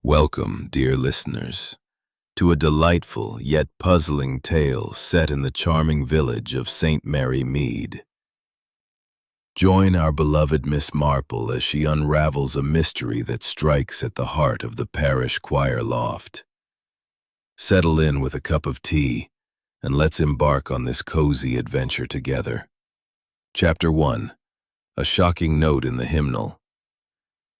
Welcome, dear listeners, to a delightful yet puzzling tale set in the charming village of St. Mary Mead. Join our beloved Miss Marple as she unravels a mystery that strikes at the heart of the Parish Choir Loft. Settle in with a cup of tea, and let's embark on this cozy adventure together. Chapter 1. A shocking note in the hymnal.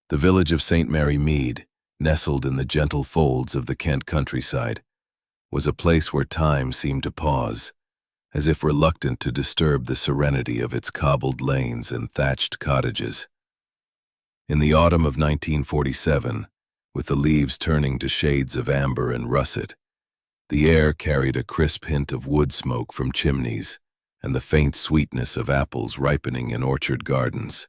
The village of St. Mary Mead, nestled in the gentle folds of the Kent countryside, was a place where time seemed to pause, as if reluctant to disturb the serenity of its cobbled lanes and thatched cottages. In the autumn of 1947, with the leaves turning to shades of amber and russet, the air carried a crisp hint of wood smoke from chimneys and the faint sweetness of apples ripening in orchard gardens.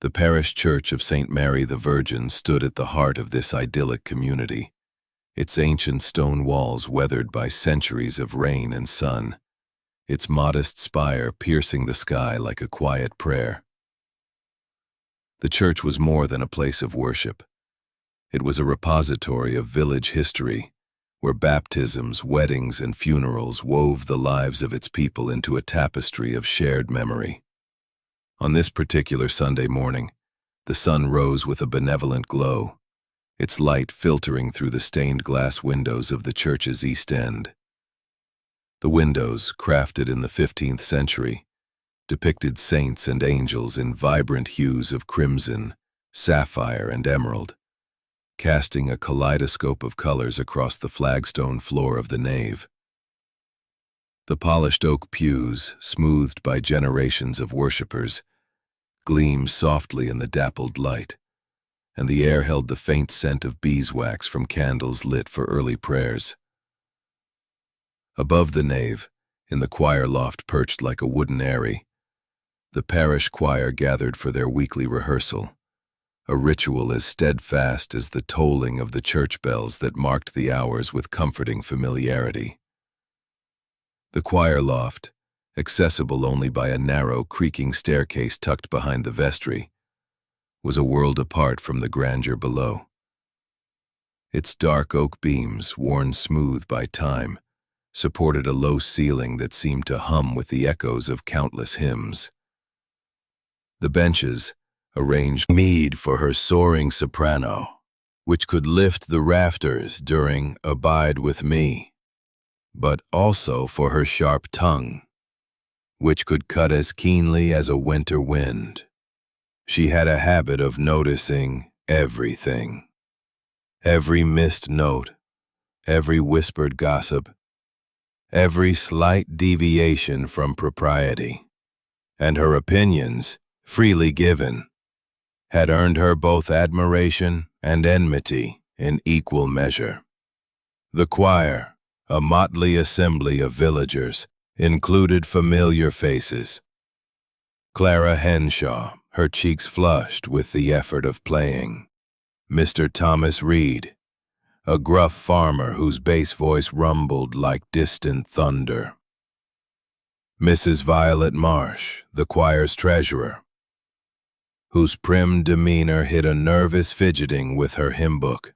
The parish church of St. Mary the Virgin stood at the heart of this idyllic community, its ancient stone walls weathered by centuries of rain and sun, its modest spire piercing the sky like a quiet prayer. The church was more than a place of worship. It was a repository of village history, where baptisms, weddings, and funerals wove the lives of its people into a tapestry of shared memory. On this particular Sunday morning, the sun rose with a benevolent glow, its light filtering through the stained glass windows of the church's east end. The windows, crafted in the 15th century, depicted saints and angels in vibrant hues of crimson, sapphire, and emerald, casting a kaleidoscope of colors across the flagstone floor of the nave. The polished oak pews, smoothed by generations of worshippers, gleamed softly in the dappled light, and the air held the faint scent of beeswax from candles lit for early prayers. Above the nave, in the choir loft perched like a wooden eyrie, the parish choir gathered for their weekly rehearsal, a ritual as steadfast as the tolling of the church bells that marked the hours with comforting familiarity. The choir loft, accessible only by a narrow, creaking staircase tucked behind the vestry, was a world apart from the grandeur below. Its dark oak beams, worn smooth by time, supported a low ceiling that seemed to hum with the echoes of countless hymns. The benches, arranged Mead for her soaring soprano, which could lift the rafters during Abide With Me, but also for her sharp tongue, which could cut as keenly as a winter wind. She had a habit of noticing everything. Every missed note, every whispered gossip, every slight deviation from propriety, and her opinions, freely given, had earned her both admiration and enmity in equal measure. The choir, a motley assembly of villagers, included familiar faces. Clara Henshaw, her cheeks flushed with the effort of playing. Mr. Thomas Reed, a gruff farmer whose bass voice rumbled like distant thunder. Mrs. Violet Marsh, the choir's treasurer, whose prim demeanor hid a nervous fidgeting with her hymn book.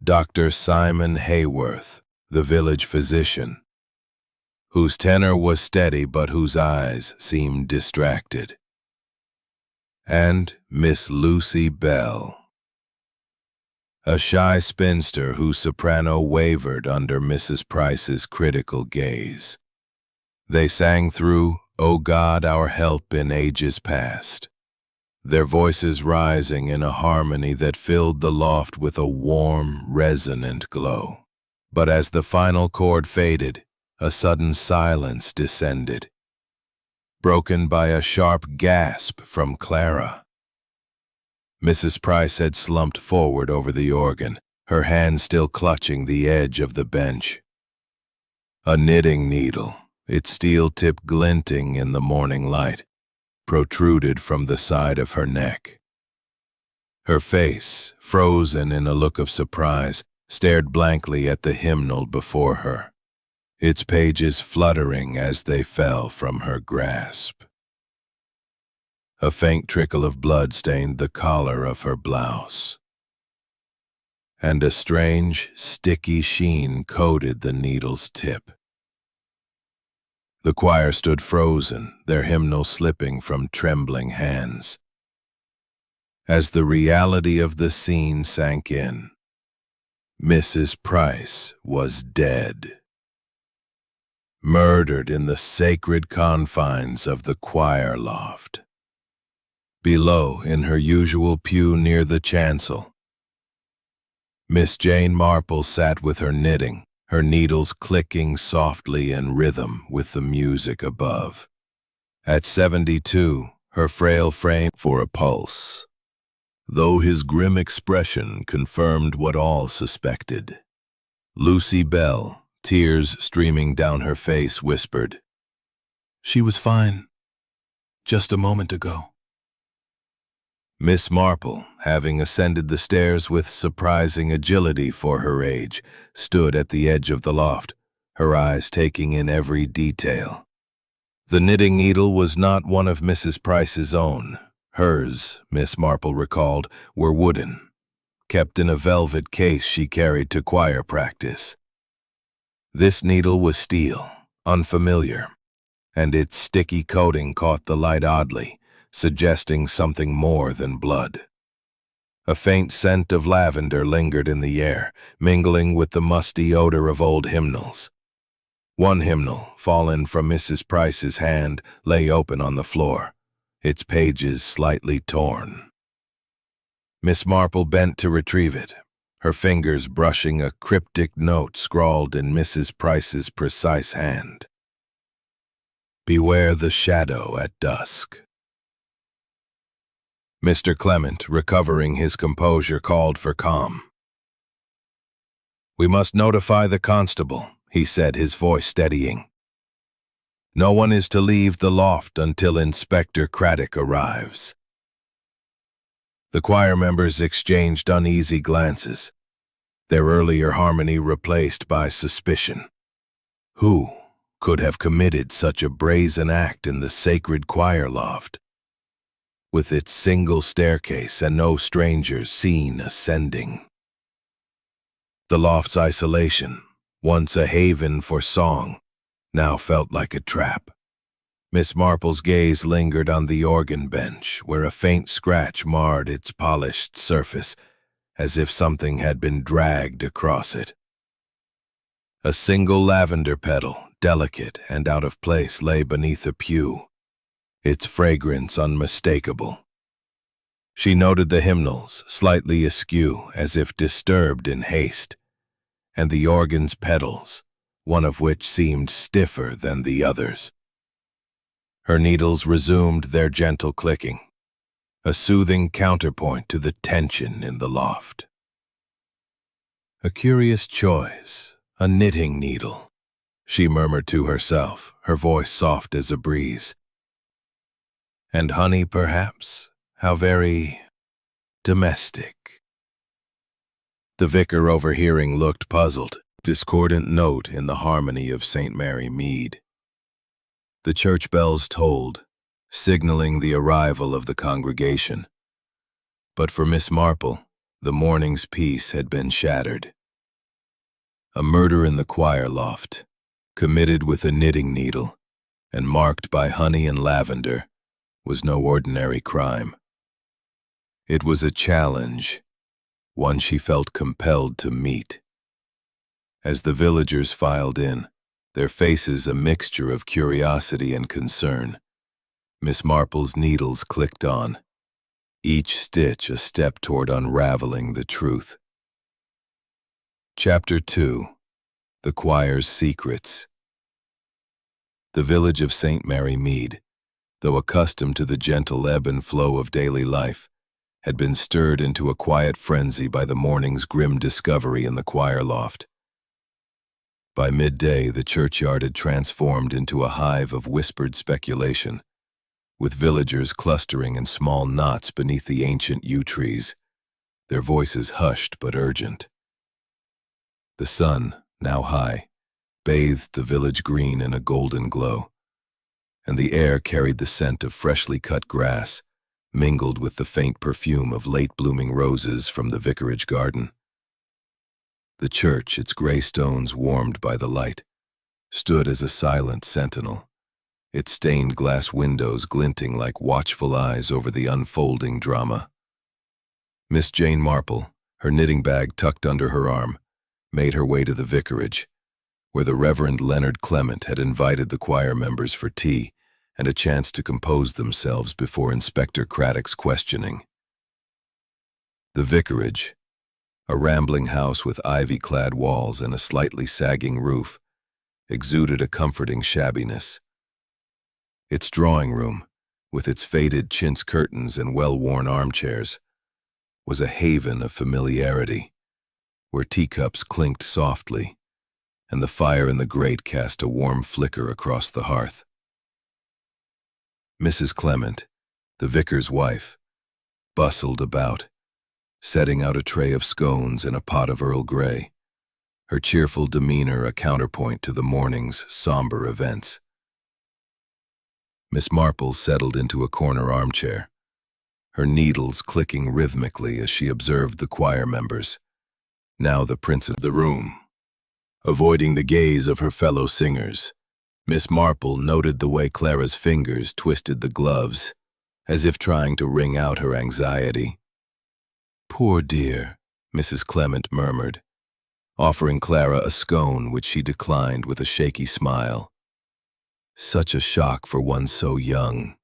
Dr. Simon Hayworth, the village physician, whose tenor was steady but whose eyes seemed distracted. And Miss Lucy Bell, a shy spinster whose soprano wavered under Mrs. Price's critical gaze. They sang through "O God, Our Help in Ages Past," their voices rising in a harmony that filled the loft with a warm, resonant glow. But as the final chord faded, a sudden silence descended, broken by a sharp gasp from Clara. Mrs. Price had slumped forward over the organ, her hand still clutching the edge of the bench. A knitting needle, its steel tip glinting in the morning light, protruded from the side of her neck. Her face, frozen in a look of surprise, stared blankly at the hymnal before her, its pages fluttering as they fell from her grasp. A faint trickle of blood stained the collar of her blouse, and a strange, sticky sheen coated the needle's tip. The choir stood frozen, their hymnal slipping from trembling hands. As the reality of the scene sank in, Mrs. Price was dead, murdered in the sacred confines of the choir loft. Below, in her usual pew near the chancel, Miss Jane Marple sat with her knitting, her needles clicking softly in rhythm with the music above. At 72, her frail frame for a pulse, though his grim expression confirmed what all suspected. Lucy Bell, tears streaming down her face, whispered, "She was fine, just a moment ago." Miss Marple, having ascended the stairs with surprising agility for her age, stood at the edge of the loft, her eyes taking in every detail. The knitting needle was not one of Mrs. Price's own. Hers, Miss Marple recalled, were wooden, kept in a velvet case she carried to choir practice. This needle was steel, unfamiliar, and its sticky coating caught the light oddly, suggesting something more than blood. A faint scent of lavender lingered in the air, mingling with the musty odor of old hymnals. One hymnal, fallen from Mrs. Price's hand, lay open on the floor, its pages slightly torn. Miss Marple bent to retrieve it, her fingers brushing a cryptic note scrawled in Mrs. Price's precise hand. "Beware the shadow at dusk." Mr. Clement, recovering his composure, called for calm. "We must notify the constable," he said, his voice steadying. "No one is to leave the loft until Inspector Craddock arrives." The choir members exchanged uneasy glances, their earlier harmony replaced by suspicion. Who could have committed such a brazen act in the sacred choir loft, with its single staircase and no strangers seen ascending? The loft's isolation, once a haven for song, now felt like a trap. Miss Marple's gaze lingered on the organ bench, where a faint scratch marred its polished surface, as if something had been dragged across it. A single lavender petal, delicate and out of place, lay beneath a pew, its fragrance unmistakable. She noted the hymnals, slightly askew, as if disturbed in haste, and the organ's pedals, one of which seemed stiffer than the others. Her needles resumed their gentle clicking, a soothing counterpoint to the tension in the loft. "A curious choice, a knitting needle," she murmured to herself, her voice soft as a breeze. "And honey, perhaps? How very domestic." The vicar, overhearing, looked puzzled, discordant note in the harmony of St. Mary Mead. The church bells tolled, signaling the arrival of the congregation. But for Miss Marple, the morning's peace had been shattered. A murder in the choir loft, committed with a knitting needle, and marked by honey and lavender, was no ordinary crime. It was a challenge, one she felt compelled to meet. As the villagers filed in, their faces a mixture of curiosity and concern, Miss Marple's needles clicked on, each stitch a step toward unraveling the truth. Chapter 2. The Choir's Secrets. The village of St. Mary Mead, though accustomed to the gentle ebb and flow of daily life, had been stirred into a quiet frenzy by the morning's grim discovery in the choir loft. By midday, the churchyard had transformed into a hive of whispered speculation, with villagers clustering in small knots beneath the ancient yew trees, their voices hushed but urgent. The sun, now high, bathed the village green in a golden glow, and the air carried the scent of freshly cut grass, mingled with the faint perfume of late-blooming roses from the vicarage garden. The church, its gray stones warmed by the light, stood as a silent sentinel, its stained glass windows glinting like watchful eyes over the unfolding drama. Miss Jane Marple, her knitting bag tucked under her arm, made her way to the vicarage, where the Reverend Leonard Clement had invited the choir members for tea and a chance to compose themselves before Inspector Craddock's questioning. The vicarage, a rambling house with ivy-clad walls and a slightly sagging roof, exuded a comforting shabbiness. Its drawing room, with its faded chintz curtains and well-worn armchairs, was a haven of familiarity, where teacups clinked softly, and the fire in the grate cast a warm flicker across the hearth. Mrs. Clement, the vicar's wife, bustled about, setting out a tray of scones and a pot of Earl Grey, her cheerful demeanor a counterpoint to the morning's somber events. Miss Marple settled into a corner armchair, her needles clicking rhythmically as she observed the choir members, now the prince of the room. Avoiding the gaze of her fellow singers, Miss Marple noted the way Clara's fingers twisted the gloves, as if trying to wring out her anxiety. "Poor dear," Mrs. Clement murmured, offering Clara a scone which she declined with a shaky smile. "Such a shock for one so young."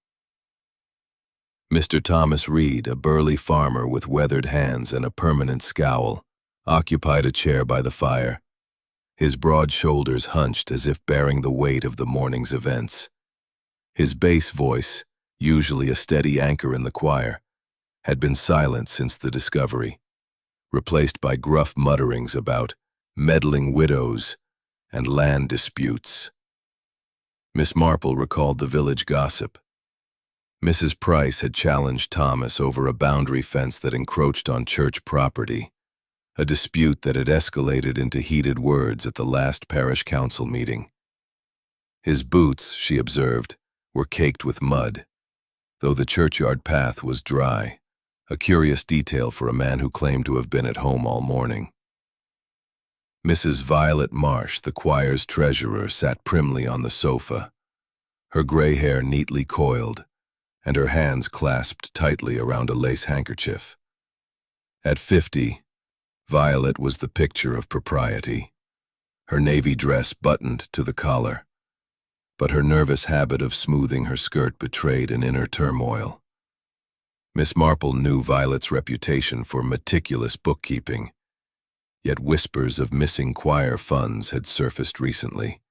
Mr. Thomas Reed, a burly farmer with weathered hands and a permanent scowl, occupied a chair by the fire, his broad shoulders hunched as if bearing the weight of the morning's events. His bass voice, usually a steady anchor in the choir, had been silent since the discovery, replaced by gruff mutterings about meddling widows and land disputes. Miss Marple recalled the village gossip. Mrs. Price had challenged Thomas over a boundary fence that encroached on church property, a dispute that had escalated into heated words at the last parish council meeting. His boots, she observed, were caked with mud, though the churchyard path was dry, a curious detail for a man who claimed to have been at home all morning. Mrs. Violet Marsh, the choir's treasurer, sat primly on the sofa, her gray hair neatly coiled, and her hands clasped tightly around a lace handkerchief. At 50, Violet was the picture of propriety, her navy dress buttoned to the collar, but her nervous habit of smoothing her skirt betrayed an inner turmoil. Miss Marple knew Violet's reputation for meticulous bookkeeping, yet whispers of missing choir funds had surfaced recently,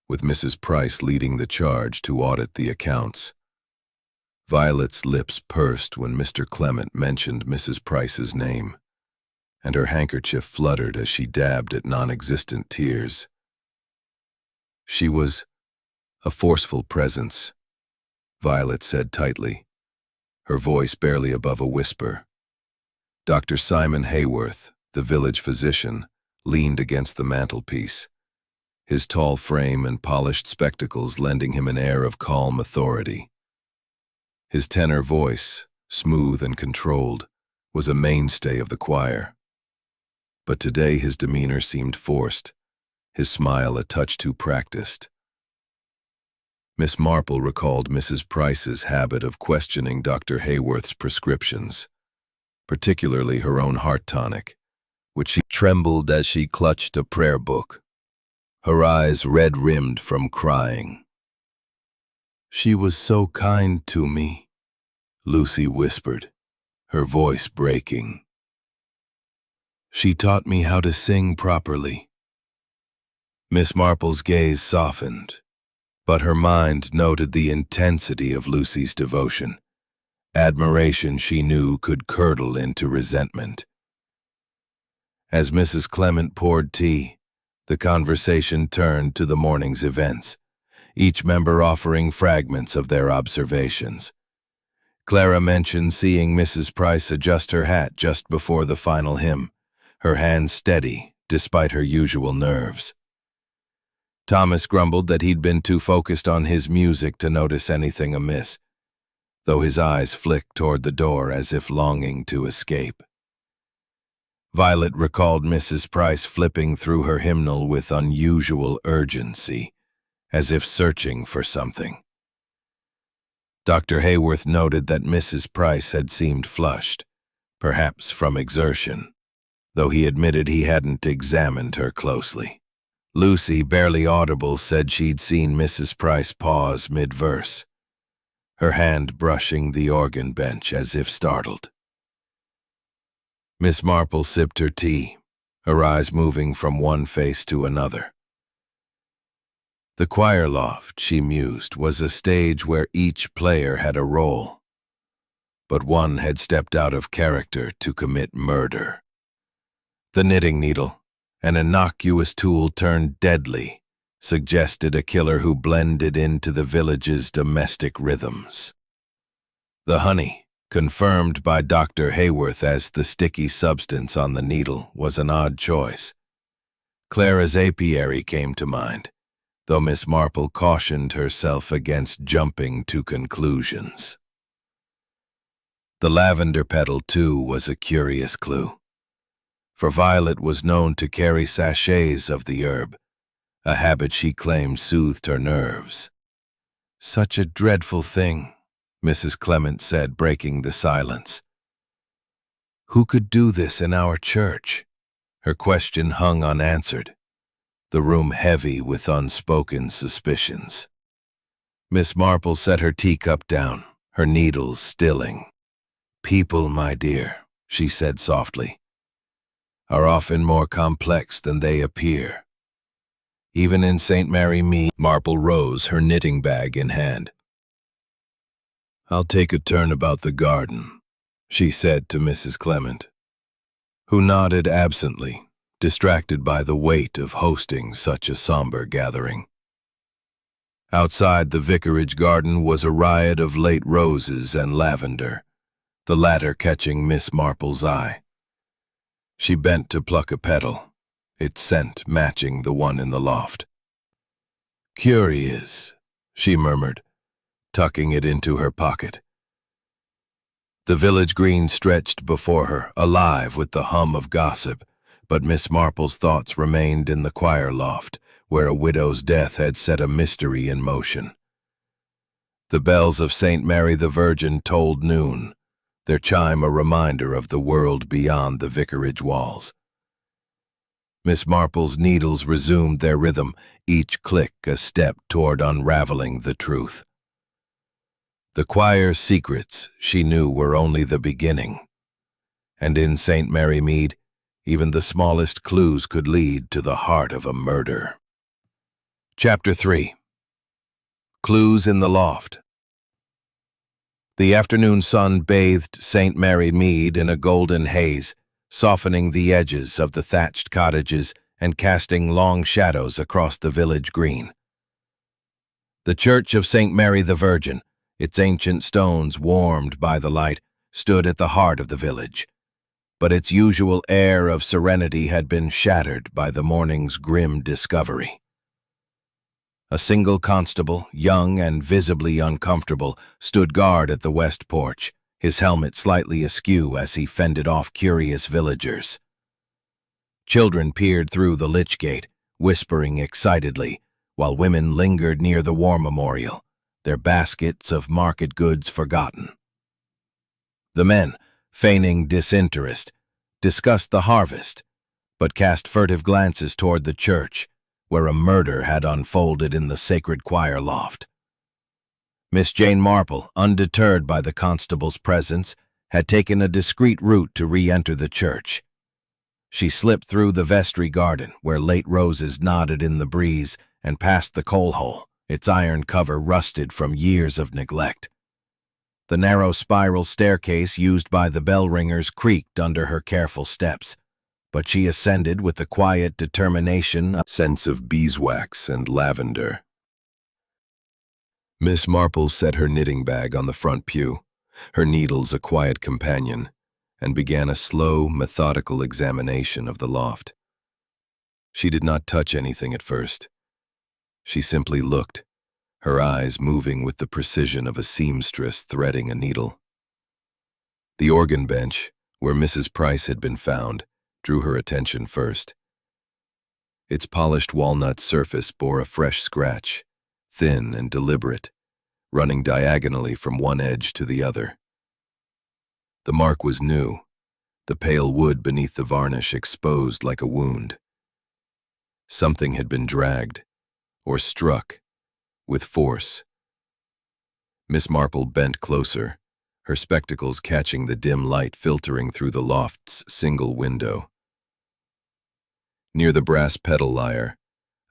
with Mrs. Price leading the charge to audit the accounts. Violet's lips pursed when Mr. Clement mentioned Mrs. Price's name, and her handkerchief fluttered as she dabbed at non-existent tears. She was a forceful presence, Violet said tightly, her voice barely above a whisper. Dr. Simon Hayworth, the village physician, leaned against the mantelpiece, his tall frame and polished spectacles lending him an air of calm authority. His tenor voice, smooth and controlled, was a mainstay of the choir. But today his demeanor seemed forced, his smile a touch too practiced. Miss Marple recalled Mrs. Price's habit of questioning Dr. Hayworth's prescriptions, particularly her own heart tonic, which she trembled as she clutched a prayer book, her eyes red-rimmed from crying. "She was so kind to me," Lucy whispered, her voice breaking. "She taught me how to sing properly." Miss Marple's gaze softened, but her mind noted the intensity of Lucy's devotion, admiration she knew could curdle into resentment. As Mrs. Clement poured tea, the conversation turned to the morning's events, each member offering fragments of their observations. Clara mentioned seeing Mrs. Price adjust her hat just before the final hymn, her hands steady despite her usual nerves. Thomas grumbled that he'd been too focused on his music to notice anything amiss, though his eyes flicked toward the door as if longing to escape. Violet recalled Mrs. Price flipping through her hymnal with unusual urgency, as if searching for something. Dr. Hayworth noted that Mrs. Price had seemed flushed, perhaps from exertion, though he admitted he hadn't examined her closely. Lucy, barely audible, said she'd seen Mrs. Price pause mid-verse, her hand brushing the organ bench as if startled. Miss Marple sipped her tea, her eyes moving from one face to another. The choir loft, she mused, was a stage where each player had a role, but one had stepped out of character to commit murder. The knitting needle, an innocuous tool turned deadly, suggested a killer who blended into the village's domestic rhythms. The honey, confirmed by Dr. Hayworth as the sticky substance on the needle, was an odd choice. Clara's apiary came to mind, though Miss Marple cautioned herself against jumping to conclusions. The lavender petal, too, was a curious clue, for Violet was known to carry sachets of the herb, a habit she claimed soothed her nerves. "Such a dreadful thing," Mrs. Clement said, breaking the silence. "Who could do this in our church?" Her question hung unanswered, the room heavy with unspoken suspicions. Miss Marple set her teacup down, her needles stilling. "People, my dear," she said softly, "are often more complex than they appear. Even in St. Mary Mead." Marple rose, her knitting bag in hand. "I'll take a turn about the garden," she said to Mrs. Clement, who nodded absently, distracted by the weight of hosting such a somber gathering. Outside the vicarage garden was a riot of late roses and lavender, the latter catching Miss Marple's eye. She bent to pluck a petal, its scent matching the one in the loft. "Curious," she murmured, tucking it into her pocket. The village green stretched before her, alive with the hum of gossip, but Miss Marple's thoughts remained in the choir loft, where a widow's death had set a mystery in motion. The bells of St. Mary the Virgin tolled noon, their chime a reminder of the world beyond the vicarage walls. Miss Marple's needles resumed their rhythm, each click a step toward unraveling the truth. The choir's secrets, she knew, were only the beginning, and in St. Mary Mead, even the smallest clues could lead to the heart of a murder. Chapter 3. Clues in the Loft. The afternoon sun bathed St. Mary Mead in a golden haze, softening the edges of the thatched cottages and casting long shadows across the village green. The Church of St. Mary the Virgin, its ancient stones warmed by the light, stood at the heart of the village, but its usual air of serenity had been shattered by the morning's grim discovery. A single constable, young and visibly uncomfortable, stood guard at the west porch, his helmet slightly askew as he fended off curious villagers. Children peered through the lich gate, whispering excitedly, while women lingered near the war memorial, their baskets of market goods forgotten. The men, feigning disinterest, discussed the harvest, but cast furtive glances toward the church, where a murder had unfolded in the sacred choir loft. Miss Jane Marple, undeterred by the constable's presence, had taken a discreet route to re-enter the church. She slipped through the vestry garden, where late roses nodded in the breeze, and past the coal hole, its iron cover rusted from years of neglect. The narrow spiral staircase used by the bell ringers creaked under her careful steps, but she ascended with the quiet determination, a sense of beeswax and lavender. Miss Marple set her knitting bag on the front pew, her needles a quiet companion, and began a slow, methodical examination of the loft. She did not touch anything at first. She simply looked, her eyes moving with the precision of a seamstress threading a needle. The organ bench, where Mrs. Price had been found, drew her attention first. Its polished walnut surface bore a fresh scratch, thin and deliberate, running diagonally from one edge to the other. The mark was new, the pale wood beneath the varnish exposed like a wound. Something had been dragged, or struck, with force. Miss Marple bent closer, her spectacles catching the dim light filtering through the loft's single window. Near the brass pedal lyre,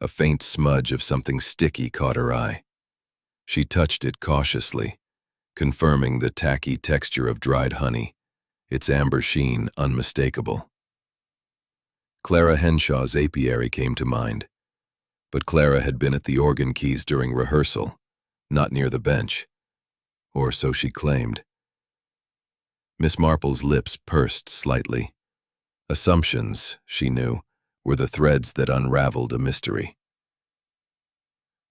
a faint smudge of something sticky caught her eye. She touched it cautiously, confirming the tacky texture of dried honey, its amber sheen unmistakable. Clara Henshaw's apiary came to mind, but Clara had been at the organ keys during rehearsal, not near the bench, or so she claimed. Miss Marple's lips pursed slightly. Assumptions, she knew, were the threads that unraveled a mystery.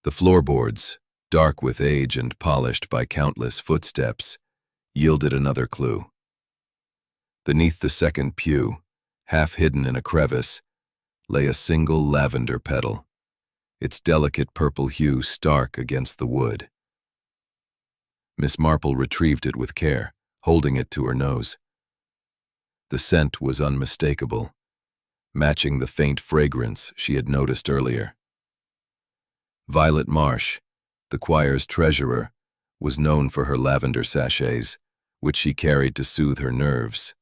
The floorboards, dark with age and polished by countless footsteps, yielded another clue. Beneath the second pew, half hidden in a crevice, lay a single lavender petal, its delicate purple hue stark against the wood. Miss Marple retrieved it with care, holding it to her nose. The scent was unmistakable, matching the faint fragrance she had noticed earlier. Violet Marsh, the choir's treasurer, was known for her lavender sachets, which she carried to soothe her nerves.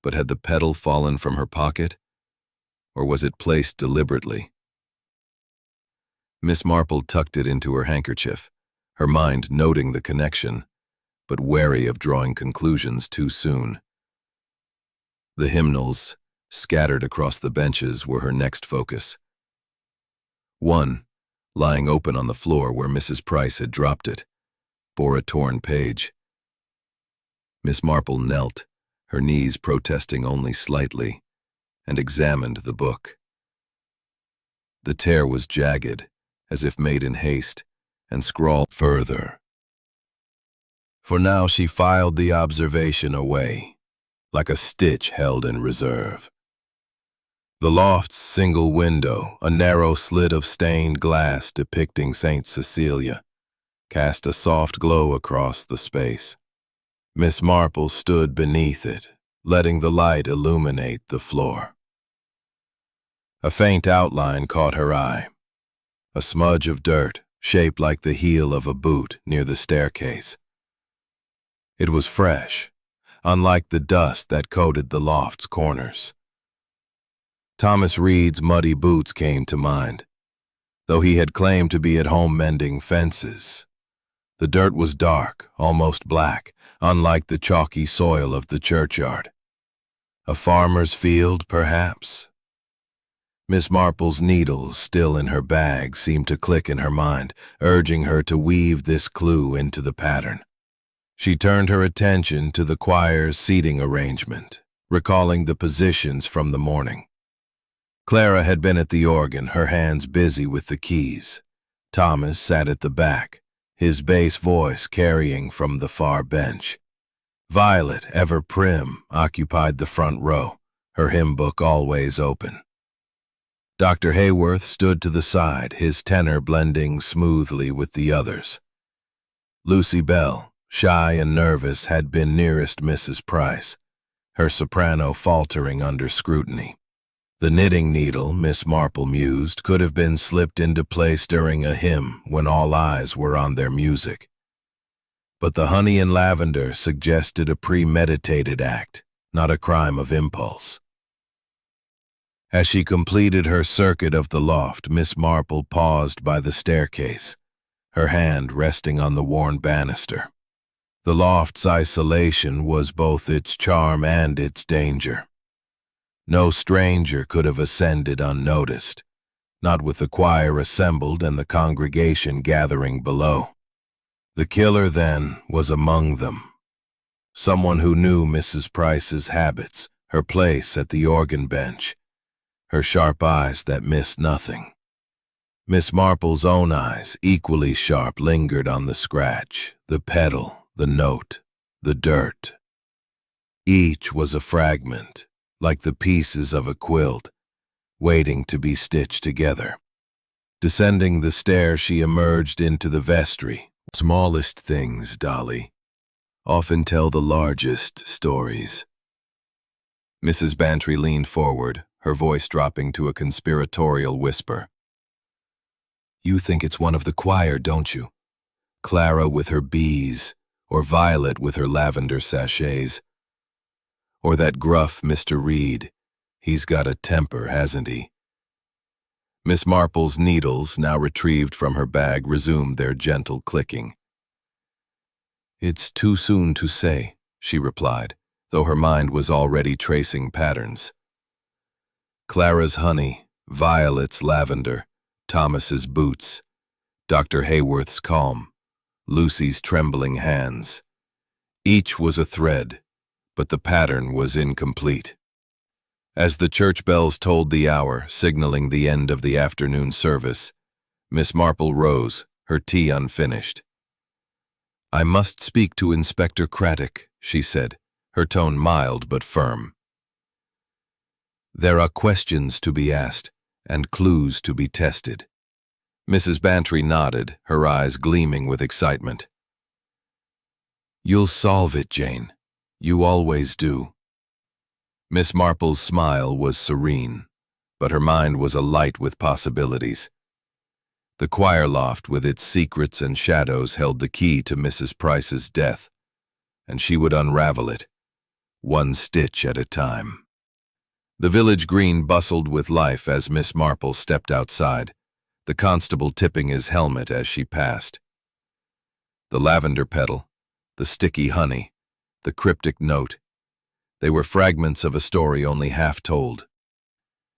But had the petal fallen from her pocket, or was it placed deliberately? Miss Marple tucked it into her handkerchief, her mind noting the connection, but wary of drawing conclusions too soon. The hymnals, scattered across the benches, were her next focus. One, lying open on the floor where Mrs. Price had dropped it, bore a torn page. Miss Marple knelt, her knees protesting only slightly, and examined the book. The tear was jagged, as if made in haste, and scrawled further. For now she filed the observation away, like a stitch held in reserve. The loft's single window, a narrow slit of stained glass depicting St. Cecilia, cast a soft glow across the space. Miss Marple stood beneath it, letting the light illuminate the floor. A faint outline caught her eye, a smudge of dirt shaped like the heel of a boot near the staircase. It was fresh, unlike the dust that coated the loft's corners. Thomas Reed's muddy boots came to mind, though he had claimed to be at home mending fences. The dirt was dark, almost black, unlike the chalky soil of the churchyard. A farmer's field, perhaps? Miss Marple's needles, still in her bag, seemed to click in her mind, urging her to weave this clue into the pattern. She turned her attention to the choir's seating arrangement, recalling the positions from the morning. Clara had been at the organ, her hands busy with the keys. Thomas sat at the back, his bass voice carrying from the far bench. Violet, ever prim, occupied the front row, her hymn book always open. Dr. Hayworth stood to the side, his tenor blending smoothly with the others. Lucy Bell, shy and nervous, had been nearest Mrs. Price, her soprano faltering under scrutiny. The knitting needle, Miss Marple mused, could have been slipped into place during a hymn when all eyes were on their music. But the honey and lavender suggested a premeditated act, not a crime of impulse. As she completed her circuit of the loft, Miss Marple paused by the staircase, her hand resting on the worn banister. The loft's isolation was both its charm and its danger. No stranger could have ascended unnoticed, not with the choir assembled and the congregation gathering below. The killer, then, was among them. Someone who knew Mrs. Price's habits, her place at the organ bench, her sharp eyes that missed nothing. Miss Marple's own eyes, equally sharp, lingered on the scratch, the petal, the note, the dirt. Each was a fragment, like the pieces of a quilt, waiting to be stitched together. Descending the stair, she emerged into the vestry. Smallest things, Dolly, often tell the largest stories. Mrs. Bantry leaned forward, her voice dropping to a conspiratorial whisper. You think it's one of the choir, don't you? Clara with her bees, or Violet with her lavender sachets. Or that gruff Mr. Reed. He's got a temper, hasn't he? Miss Marple's needles, now retrieved from her bag, resumed their gentle clicking. It's too soon to say, she replied, though her mind was already tracing patterns. Clara's honey, Violet's lavender, Thomas's boots, Dr. Hayworth's calm, Lucy's trembling hands. Each was a thread, but the pattern was incomplete. As the church bells tolled the hour, signaling the end of the afternoon service, Miss Marple rose, her tea unfinished. I must speak to Inspector Craddock, she said, her tone mild but firm. There are questions to be asked, and clues to be tested. Mrs. Bantry nodded, her eyes gleaming with excitement. You'll solve it, Jane. You always do. Miss Marple's smile was serene, but her mind was alight with possibilities. The choir loft with its secrets and shadows held the key to Mrs. Price's death, and she would unravel it, one stitch at a time. The village green bustled with life as Miss Marple stepped outside, the constable tipping his helmet as she passed. The lavender petal, the sticky honey, the cryptic note, they were fragments of a story only half told.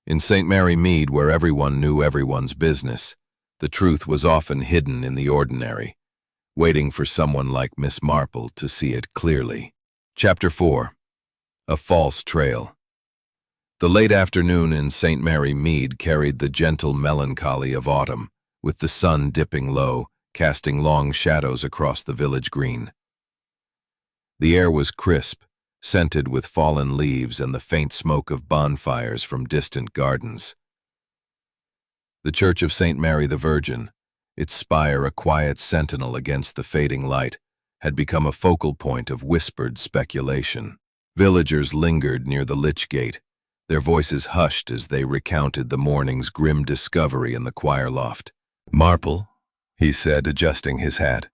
In St. Mary Mead, where everyone knew everyone's business, the truth was often hidden in the ordinary, waiting for someone like Miss Marple to see it clearly. Chapter 4. A False Trail. The late afternoon in St. Mary Mead carried the gentle melancholy of autumn, with the sun dipping low, casting long shadows across the village green. The air was crisp, scented with fallen leaves and the faint smoke of bonfires from distant gardens. The Church of St. Mary the Virgin, its spire a quiet sentinel against the fading light, had become a focal point of whispered speculation. Villagers lingered near the lich gate, their voices hushed as they recounted the morning's grim discovery in the choir loft. Marple, he said, adjusting his hat.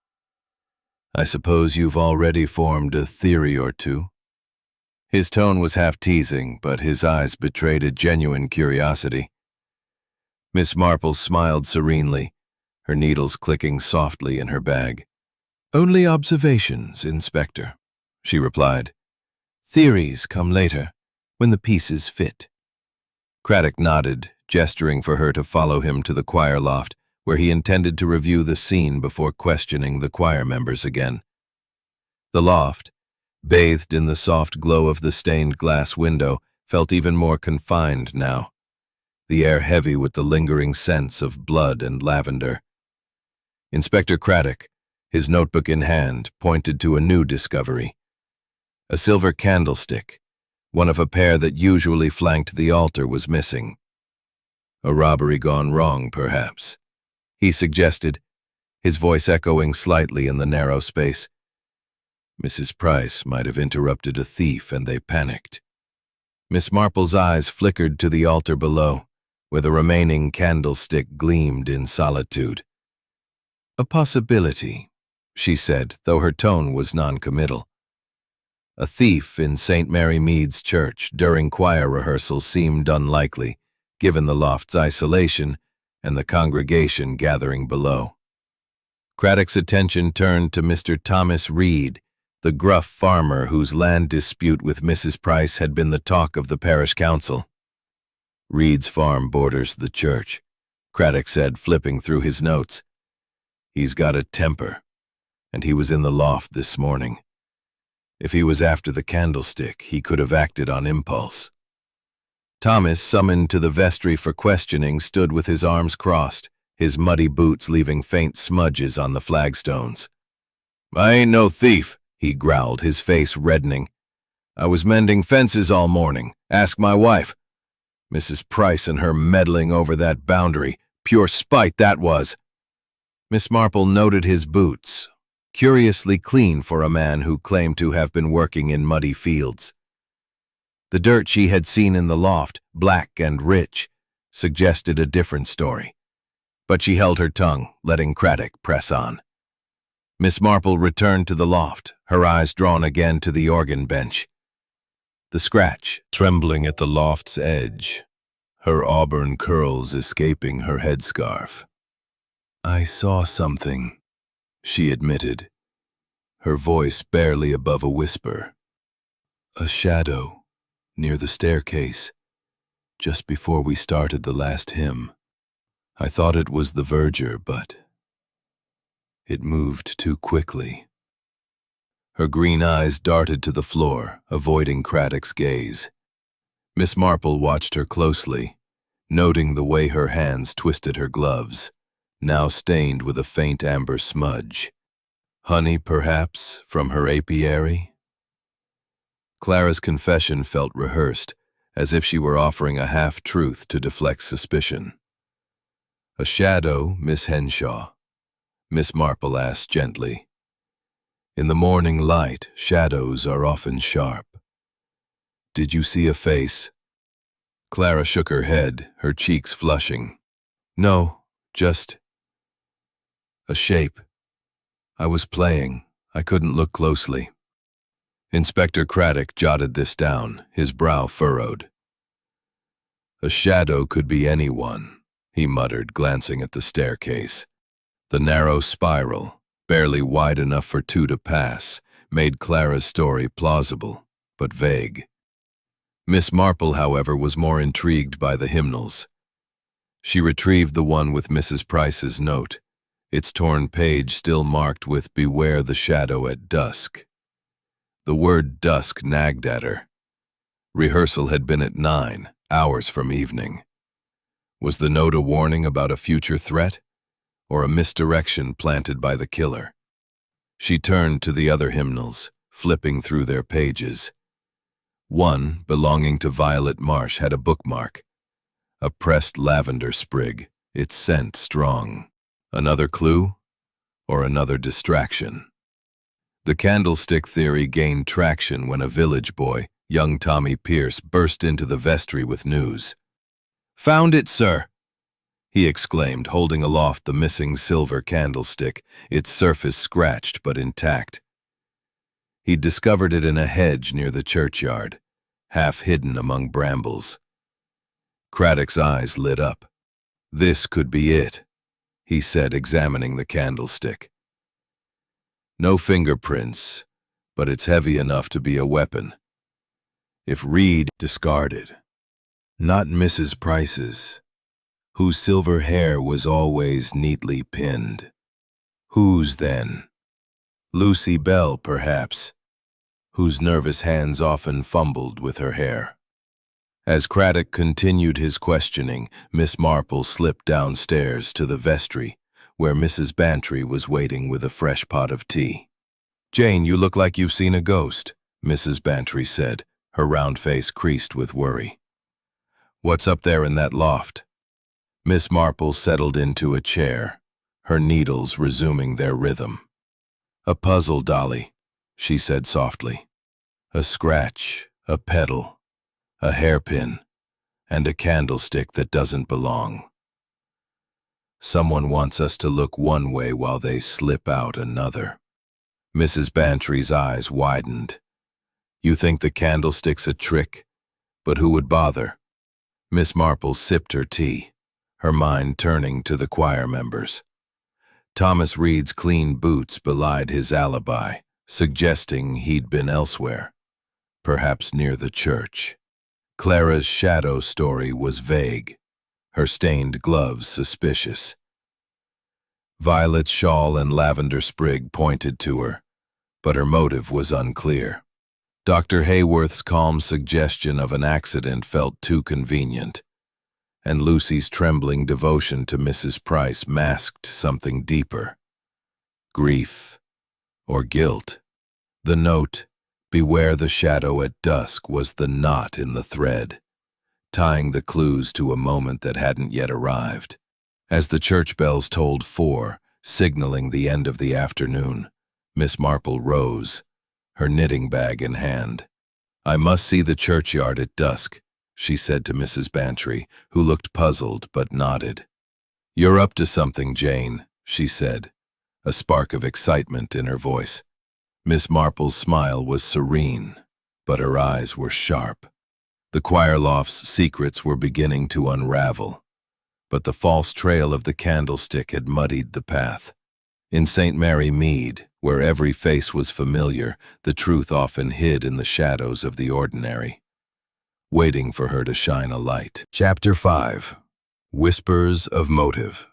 I suppose you've already formed a theory or two. His tone was half teasing, but his eyes betrayed a genuine curiosity. Miss Marple smiled serenely, her needles clicking softly in her bag. Only observations, Inspector, she replied. Theories come later, when the pieces fit. Craddock nodded, gesturing for her to follow him to the choir loft, where he intended to review the scene before questioning the choir members again. The loft, bathed in the soft glow of the stained glass window, felt even more confined now, the air heavy with the lingering scents of blood and lavender. Inspector Craddock, his notebook in hand, pointed to a new discovery. A silver candlestick, one of a pair that usually flanked the altar, was missing. A robbery gone wrong, perhaps, he suggested, his voice echoing slightly in the narrow space. Mrs. Price might have interrupted a thief and they panicked. Miss Marple's eyes flickered to the altar below, where the remaining candlestick gleamed in solitude. A possibility, she said, though her tone was non-committal. A thief in St. Mary Mead's church during choir rehearsal seemed unlikely, given the loft's isolation and the congregation gathering below. Craddock's attention turned to Mr. Thomas Reed, the gruff farmer whose land dispute with Mrs. Price had been the talk of the parish council. Reed's farm borders the church, Craddock said, flipping through his notes. He's got a temper, and he was in the loft this morning. If he was after the candlestick, he could have acted on impulse. Thomas, summoned to the vestry for questioning, stood with his arms crossed, his muddy boots leaving faint smudges on the flagstones. "I ain't no thief," he growled, his face reddening. "I was mending fences all morning. Ask my wife. Mrs. Price and her meddling over that boundary. Pure spite, that was." Miss Marple noted his boots, curiously clean for a man who claimed to have been working in muddy fields. The dirt she had seen in the loft, black and rich, suggested a different story. But she held her tongue, letting Craddock press on. Miss Marple returned to the loft, her eyes drawn again to the organ bench. The scratch, trembling at the loft's edge, her auburn curls escaping her headscarf. "I saw something," she admitted, her voice barely above a whisper. "A shadow near the staircase, just before we started the last hymn. I thought it was the verger, but it moved too quickly." Her green eyes darted to the floor, avoiding Craddock's gaze. Miss Marple watched her closely, noting the way her hands twisted her gloves, now stained with a faint amber smudge. Honey, perhaps, from her apiary? Clara's confession felt rehearsed, as if she were offering a half-truth to deflect suspicion. "A shadow, Miss Henshaw?" Miss Marple asked gently. "In the morning light, shadows are often sharp. Did you see a face?" Clara shook her head, her cheeks flushing. "No, just a shape. I was playing. I couldn't look closely." Inspector Craddock jotted this down, his brow furrowed. "A shadow could be anyone," he muttered, glancing at the staircase. The narrow spiral, barely wide enough for two to pass, made Clara's story plausible, but vague. Miss Marple, however, was more intrigued by the hymnals. She retrieved the one with Mrs. Price's note, its torn page still marked with "Beware the shadow at dusk." The word dusk nagged at her. Rehearsal had been at 9, hours from evening. Was the note a warning about a future threat, or a misdirection planted by the killer? She turned to the other hymnals, flipping through their pages. One, belonging to Violet Marsh, had a bookmark, a pressed lavender sprig, its scent strong. Another clue, or another distraction? The candlestick theory gained traction when a village boy, young Tommy Pierce, burst into the vestry with news. "Found it, sir," he exclaimed, holding aloft the missing silver candlestick, its surface scratched but intact. He'd discovered it in a hedge near the churchyard, half hidden among brambles. Craddock's eyes lit up. "This could be it," he said, examining the candlestick. "No fingerprints, but it's heavy enough to be a weapon. If Reed discarded, not Mrs. Price's, whose silver hair was always neatly pinned. Whose then? Lucy Bell, perhaps, whose nervous hands often fumbled with her hair." As Craddock continued his questioning, Miss Marple slipped downstairs to the vestry, where Mrs. Bantry was waiting with a fresh pot of tea. "Jane, you look like you've seen a ghost," Mrs. Bantry said, her round face creased with worry. "What's up there in that loft?" Miss Marple settled into a chair, her needles resuming their rhythm. "A puzzle, Dolly," she said softly. "A scratch, a pedal, a hairpin, and a candlestick that doesn't belong. Someone wants us to look one way while they slip out another." Mrs. Bantry's eyes widened. "You think the candlestick's a trick? But who would bother?" Miss Marple sipped her tea, her mind turning to the choir members. Thomas Reed's clean boots belied his alibi, suggesting he'd been elsewhere, perhaps near the church. Clara's shadow story was vague, her stained gloves suspicious. Violet's shawl and lavender sprig pointed to her, but her motive was unclear. Dr. Hayworth's calm suggestion of an accident felt too convenient. and Lucy's trembling devotion to Mrs. Price masked something deeper. Grief or guilt. The note, "Beware the shadow at dusk," was the knot in the thread, tying the clues to a moment that hadn't yet arrived. As the church bells tolled 4, signaling the end of the afternoon, Miss Marple rose, her knitting bag in hand. "I must see the churchyard at dusk," she said to Mrs. Bantry, who looked puzzled but nodded. "You're up to something, Jane," she said, a spark of excitement in her voice. Miss Marple's smile was serene, but her eyes were sharp. The choir loft's secrets were beginning to unravel, but the false trail of the candlestick had muddied the path. In St. Mary Mead, where every face was familiar, the truth often hid in the shadows of the ordinary, waiting for her to shine a light. Chapter 5. Whispers of Motive.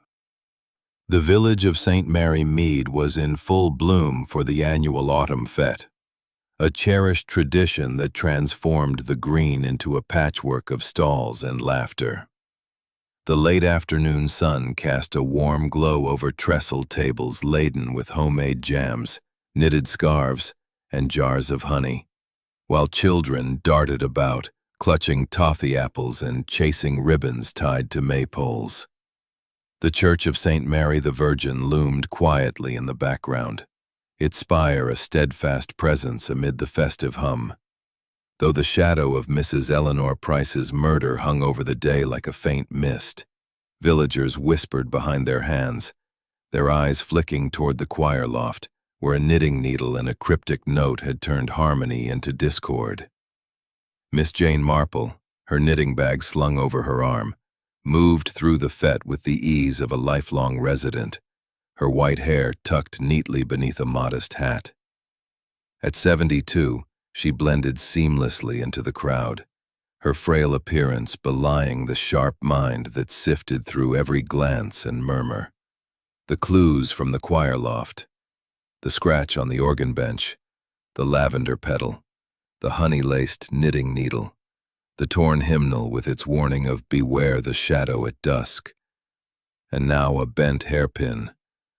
The village of St. Mary Mead was in full bloom for the annual autumn fete, a cherished tradition that transformed the green into a patchwork of stalls and laughter. The late afternoon sun cast a warm glow over trestled tables laden with homemade jams, knitted scarves, and jars of honey, while children darted about, clutching toffee apples and chasing ribbons tied to maypoles. The Church of St. Mary the Virgin loomed quietly in the background, its spire a steadfast presence amid the festive hum. Though the shadow of Mrs. Eleanor Price's murder hung over the day like a faint mist, villagers whispered behind their hands, their eyes flicking toward the choir loft, where a knitting needle and a cryptic note had turned harmony into discord. Miss Jane Marple, her knitting bag slung over her arm, moved through the fete with the ease of a lifelong resident, her white hair tucked neatly beneath a modest hat. At 72, she blended seamlessly into the crowd, her frail appearance belying the sharp mind that sifted through every glance and murmur. The clues from the choir loft, the scratch on the organ bench, the lavender petal, the honey-laced knitting needle, the torn hymnal with its warning of "Beware the shadow at dusk," and now a bent hairpin,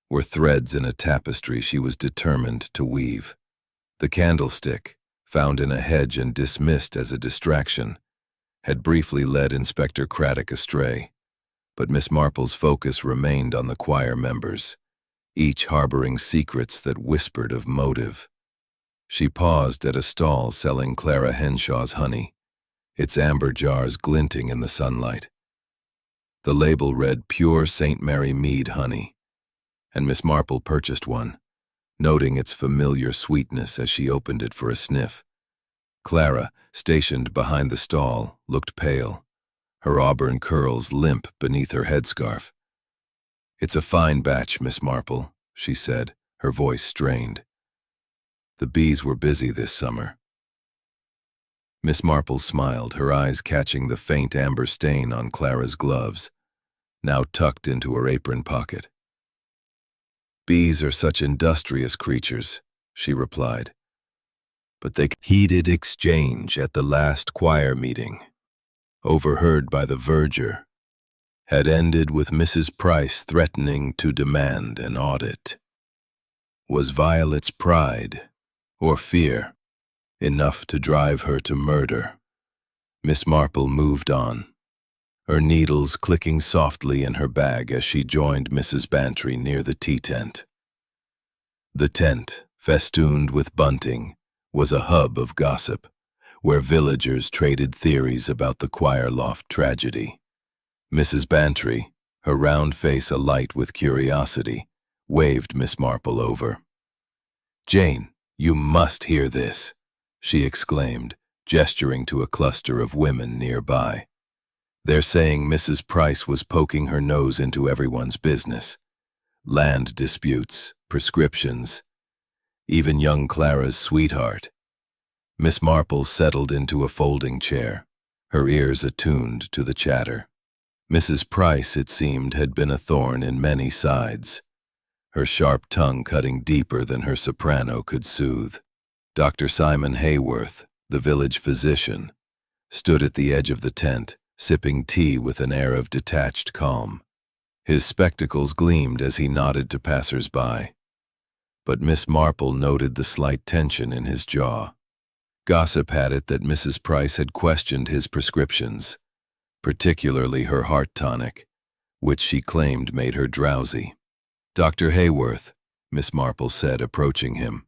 were threads in a tapestry she was determined to weave. The candlestick, found in a hedge and dismissed as a distraction, had briefly led Inspector Craddock astray, but Miss Marple's focus remained on the choir members, each harboring secrets that whispered of motive. She paused at a stall selling Clara Henshaw's honey, its amber jars glinting in the sunlight. The label read "Pure St. Mary Mead Honey," and Miss Marple purchased one, noting its familiar sweetness as she opened it for a sniff. Clara, stationed behind the stall, looked pale, her auburn curls limp beneath her headscarf. "It's a fine batch, Miss Marple," she said, her voice strained. "The bees were busy this summer." Miss Marple smiled, her eyes catching the faint amber stain on Clara's gloves, now tucked into her apron pocket. "Bees are such industrious creatures," she replied. But they heated exchange at the last choir meeting, overheard by the verger, had ended with Mrs. Price threatening to demand an audit. Was Violet's pride, or fear, enough to drive her to murder? Miss Marple moved on, her needles clicking softly in her bag as she joined Mrs. Bantry near the tea tent. The tent, festooned with bunting, was a hub of gossip, where villagers traded theories about the choir loft tragedy. Mrs. Bantry, her round face alight with curiosity, waved Miss Marple over. "Jane, you must hear this," she exclaimed, gesturing to a cluster of women nearby. "They're saying Mrs. Price was poking her nose into everyone's business. Land disputes, prescriptions, even young Clara's sweetheart." Miss Marple settled into a folding chair, her ears attuned to the chatter. Mrs. Price, it seemed, had been a thorn in many sides, her sharp tongue cutting deeper than her soprano could soothe. Dr. Simon Hayworth, the village physician, stood at the edge of the tent, sipping tea with an air of detached calm. His spectacles gleamed as he nodded to passers-by, but Miss Marple noted the slight tension in his jaw. Gossip had it that Mrs. Price had questioned his prescriptions, particularly her heart tonic, which she claimed made her drowsy. "Dr. Hayworth," Miss Marple said, approaching him.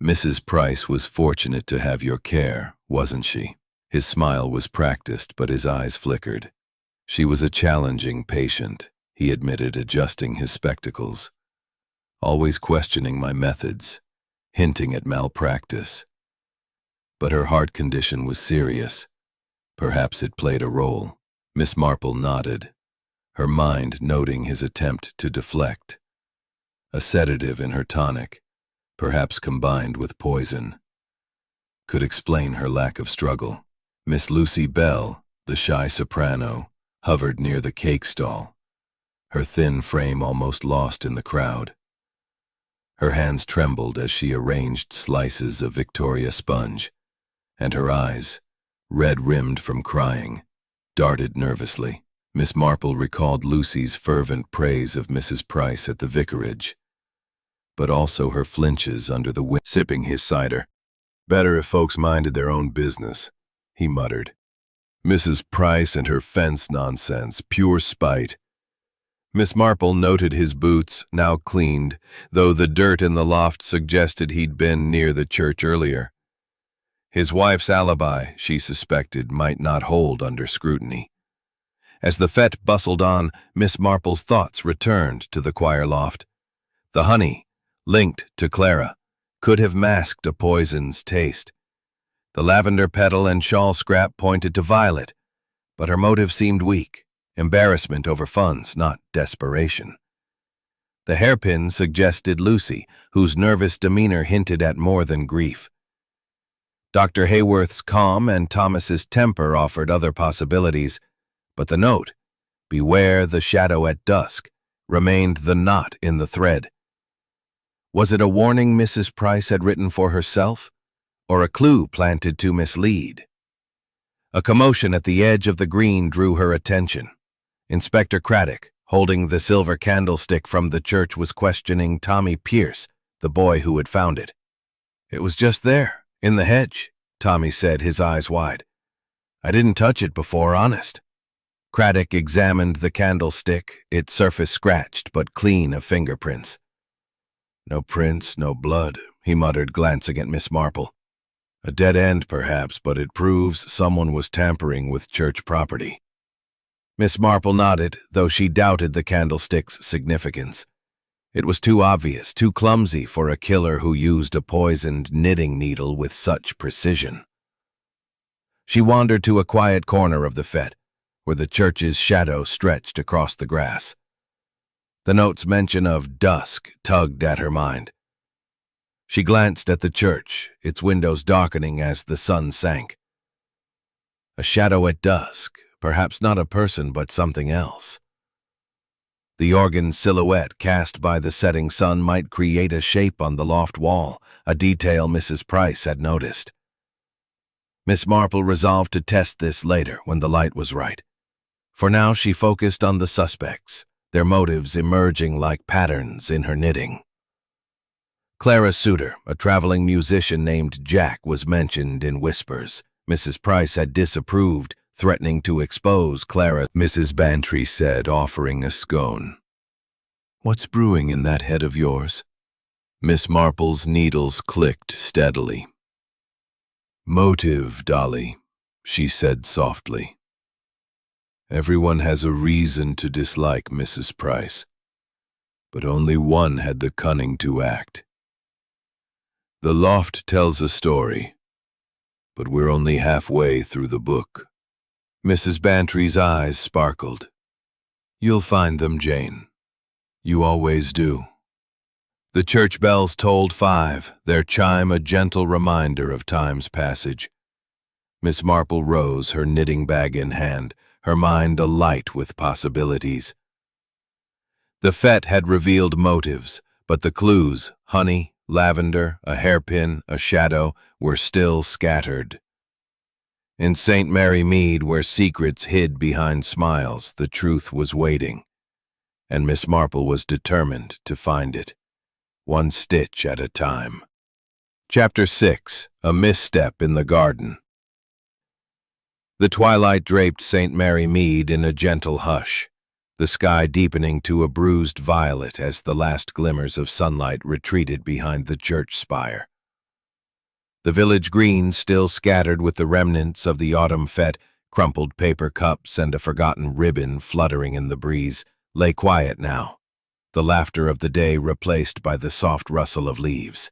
"Mrs. Price was fortunate to have your care, wasn't she?" His smile was practiced, but his eyes flickered. "She was a challenging patient," he admitted, adjusting his spectacles. "Always questioning my methods, hinting at malpractice. But her heart condition was serious. Perhaps it played a role." Miss Marple nodded, her mind noting his attempt to deflect. A sedative in her tonic, perhaps combined with poison, could explain her lack of struggle. Miss Lucy Bell, the shy soprano, hovered near the cake stall, her thin frame almost lost in the crowd. Her hands trembled as she arranged slices of Victoria sponge, and her eyes, red-rimmed from crying, darted nervously. Miss Marple recalled Lucy's fervent praise of Mrs. Price at the vicarage, but also her flinches under the window. Sipping his cider. "Better if folks minded their own business," he muttered. "Mrs. Price and her fence nonsense, pure spite." Miss Marple noted his boots, now cleaned, though the dirt in the loft suggested he'd been near the church earlier. His wife's alibi, she suspected, might not hold under scrutiny. As the fete bustled on, Miss Marple's thoughts returned to the choir loft. The honey, linked to Clara, could have masked a poison's taste. The lavender petal and shawl scrap pointed to Violet, but her motive seemed weak. Embarrassment over funds, not desperation. The hairpin suggested Lucy, whose nervous demeanor hinted at more than grief. Dr. Hayworth's calm and Thomas's temper offered other possibilities, but the note, "Beware the shadow at dusk," remained the knot in the thread. Was it a warning Mrs. Price had written for herself, or a clue planted to mislead? A commotion at the edge of the green drew her attention. Inspector Craddock, holding the silver candlestick from the church, was questioning Tommy Pierce, the boy who had found it. "It was just there, in the hedge," Tommy said, his eyes wide. "I didn't touch it before, honest." Craddock examined the candlestick, its surface scratched but clean of fingerprints. "No prints, no blood," he muttered, glancing at Miss Marple. "A dead end, perhaps, but it proves someone was tampering with church property." Miss Marple nodded, though she doubted the candlestick's significance. It was too obvious, too clumsy for a killer who used a poisoned knitting needle with such precision. She wandered to a quiet corner of the fete, where the church's shadow stretched across the grass. The note's mention of dusk tugged at her mind. She glanced at the church, its windows darkening as the sun sank. A shadow at dusk, perhaps not a person but something else. The organ silhouette cast by the setting sun might create a shape on the loft wall, a detail Mrs. Price had noticed. Miss Marple resolved to test this later when the light was right. For now she focused on the suspects, their motives emerging like patterns in her knitting. Clara's suitor, a traveling musician named Jack, was mentioned in whispers. Mrs. Price had disapproved, threatening to expose Clara. Mrs. Bantry said, offering a scone. "What's brewing in that head of yours?" Miss Marple's needles clicked steadily. "Motive, Dolly," she said softly. "Everyone has a reason to dislike Mrs. Price, but only one had the cunning to act. The loft tells a story, but we're only halfway through the book." Mrs. Bantry's eyes sparkled. "You'll find them, Jane. You always do." The church bells tolled 5, their chime a gentle reminder of time's passage. Miss Marple rose, her knitting bag in hand, her mind alight with possibilities. The fete had revealed motives, but the clues, honey, lavender, a hairpin, a shadow, were still scattered. In St. Mary Mead, where secrets hid behind smiles, the truth was waiting, and Miss Marple was determined to find it, one stitch at a time. Chapter 6. A Misstep in the Garden. The twilight draped St. Mary Mead in a gentle hush, the sky deepening to a bruised violet as the last glimmers of sunlight retreated behind the church spire. The village green, still scattered with the remnants of the autumn fete, crumpled paper cups and a forgotten ribbon fluttering in the breeze, lay quiet now, the laughter of the day replaced by the soft rustle of leaves.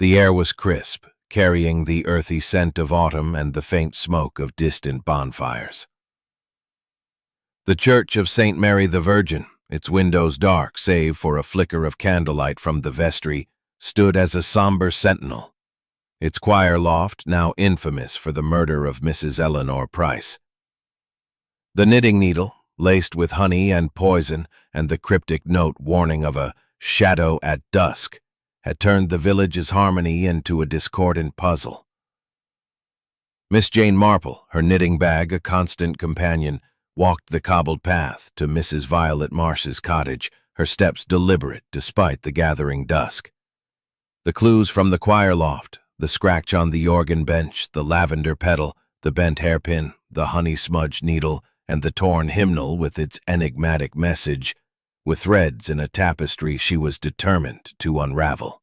The air was crisp, carrying the earthy scent of autumn and the faint smoke of distant bonfires. The Church of St. Mary the Virgin, its windows dark save for a flicker of candlelight from the vestry, stood as a somber sentinel, its choir loft now infamous for the murder of Mrs. Eleanor Price. The knitting needle, laced with honey and poison, and the cryptic note warning of a shadow at dusk, had turned the village's harmony into a discordant puzzle. Miss Jane Marple, her knitting bag a constant companion, walked the cobbled path to Mrs. Violet Marsh's cottage, her steps deliberate despite the gathering dusk. The clues from the choir loft, the scratch on the organ bench, the lavender petal, the bent hairpin, the honey-smudged needle, and the torn hymnal with its enigmatic message, were threads in a tapestry she was determined to unravel.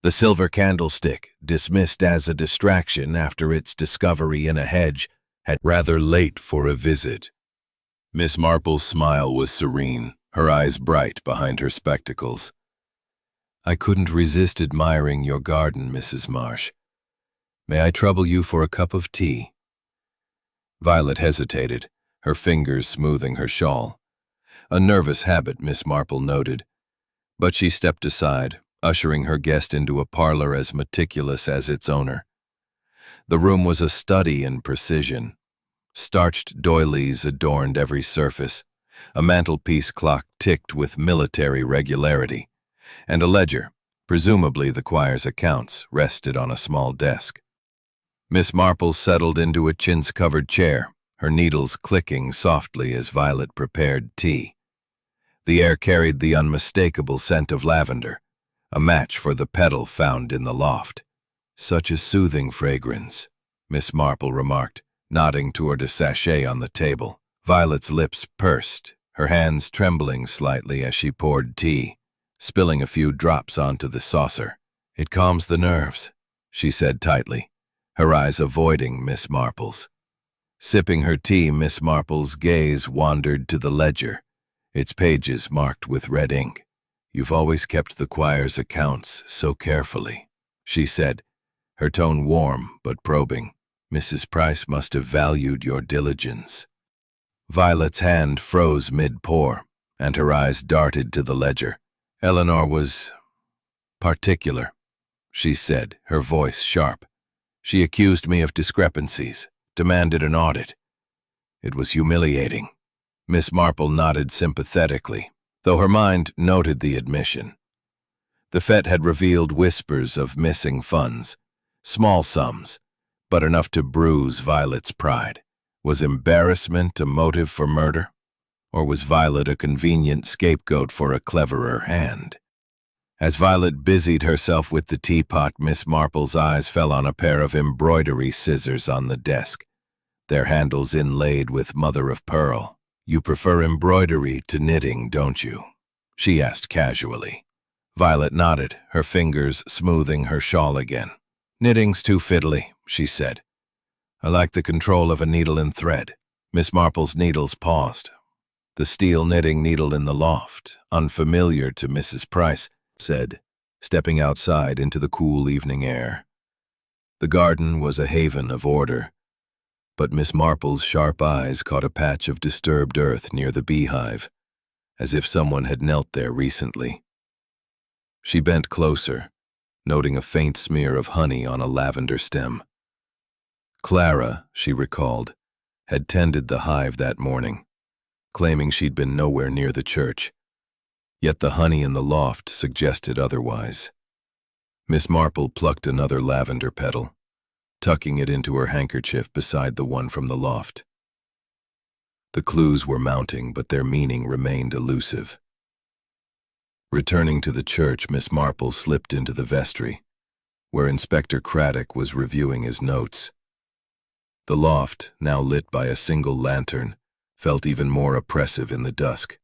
The silver candlestick, dismissed as a distraction after its discovery in a hedge, had rather late for a visit. Miss Marple's smile was serene, her eyes bright behind her spectacles. "I couldn't resist admiring your garden, Mrs. Marsh. May I trouble you for a cup of tea?" Violet hesitated, her fingers smoothing her shawl. A nervous habit, Miss Marple noted, but she stepped aside, ushering her guest into a parlor as meticulous as its owner. The room was a study in precision. Starched doilies adorned every surface, a mantelpiece clock ticked with military regularity, and a ledger, presumably the choir's accounts, rested on a small desk. Miss Marple settled into a chintz-covered chair, her needles clicking softly as Violet prepared tea. The air carried the unmistakable scent of lavender, a match for the petal found in the loft. "Such a soothing fragrance," Miss Marple remarked, nodding toward a sachet on the table. Violet's lips pursed, her hands trembling slightly as she poured tea, spilling a few drops onto the saucer. "It calms the nerves," she said tightly, her eyes avoiding Miss Marple's. Sipping her tea, Miss Marple's gaze wandered to the ledger, its pages marked with red ink. "You've always kept the choir's accounts so carefully," she said, her tone warm but probing. "Mrs. Price must have valued your diligence." Violet's hand froze mid-pour, and her eyes darted to the ledger. "Eleanor was particular," she said, her voice sharp. "She accused me of discrepancies, demanded an audit. It was humiliating." Miss Marple nodded sympathetically, though her mind noted the admission. The fete had revealed whispers of missing funds, small sums, but enough to bruise Violet's pride. Was embarrassment a motive for murder? Or was Violet a convenient scapegoat for a cleverer hand? As Violet busied herself with the teapot, Miss Marple's eyes fell on a pair of embroidery scissors on the desk, their handles inlaid with mother-of-pearl. "You prefer embroidery to knitting, don't you?" she asked casually. Violet nodded, her fingers smoothing her shawl again. "Knitting's too fiddly," she said. "I like the control of a needle and thread." Miss Marple's needles paused. The steel knitting needle in the loft, unfamiliar to Mrs. Price, said, stepping outside into the cool evening air. The garden was a haven of order, but Miss Marple's sharp eyes caught a patch of disturbed earth near the beehive, as if someone had knelt there recently. She bent closer, noting a faint smear of honey on a lavender stem. Clara, she recalled, had tended the hive that morning, claiming she'd been nowhere near the church, yet the honey in the loft suggested otherwise. Miss Marple plucked another lavender petal, tucking it into her handkerchief beside the one from the loft. The clues were mounting, but their meaning remained elusive. Returning to the church, Miss Marple slipped into the vestry, where Inspector Craddock was reviewing his notes. The loft, now lit by a single lantern, felt even more oppressive in the dusk.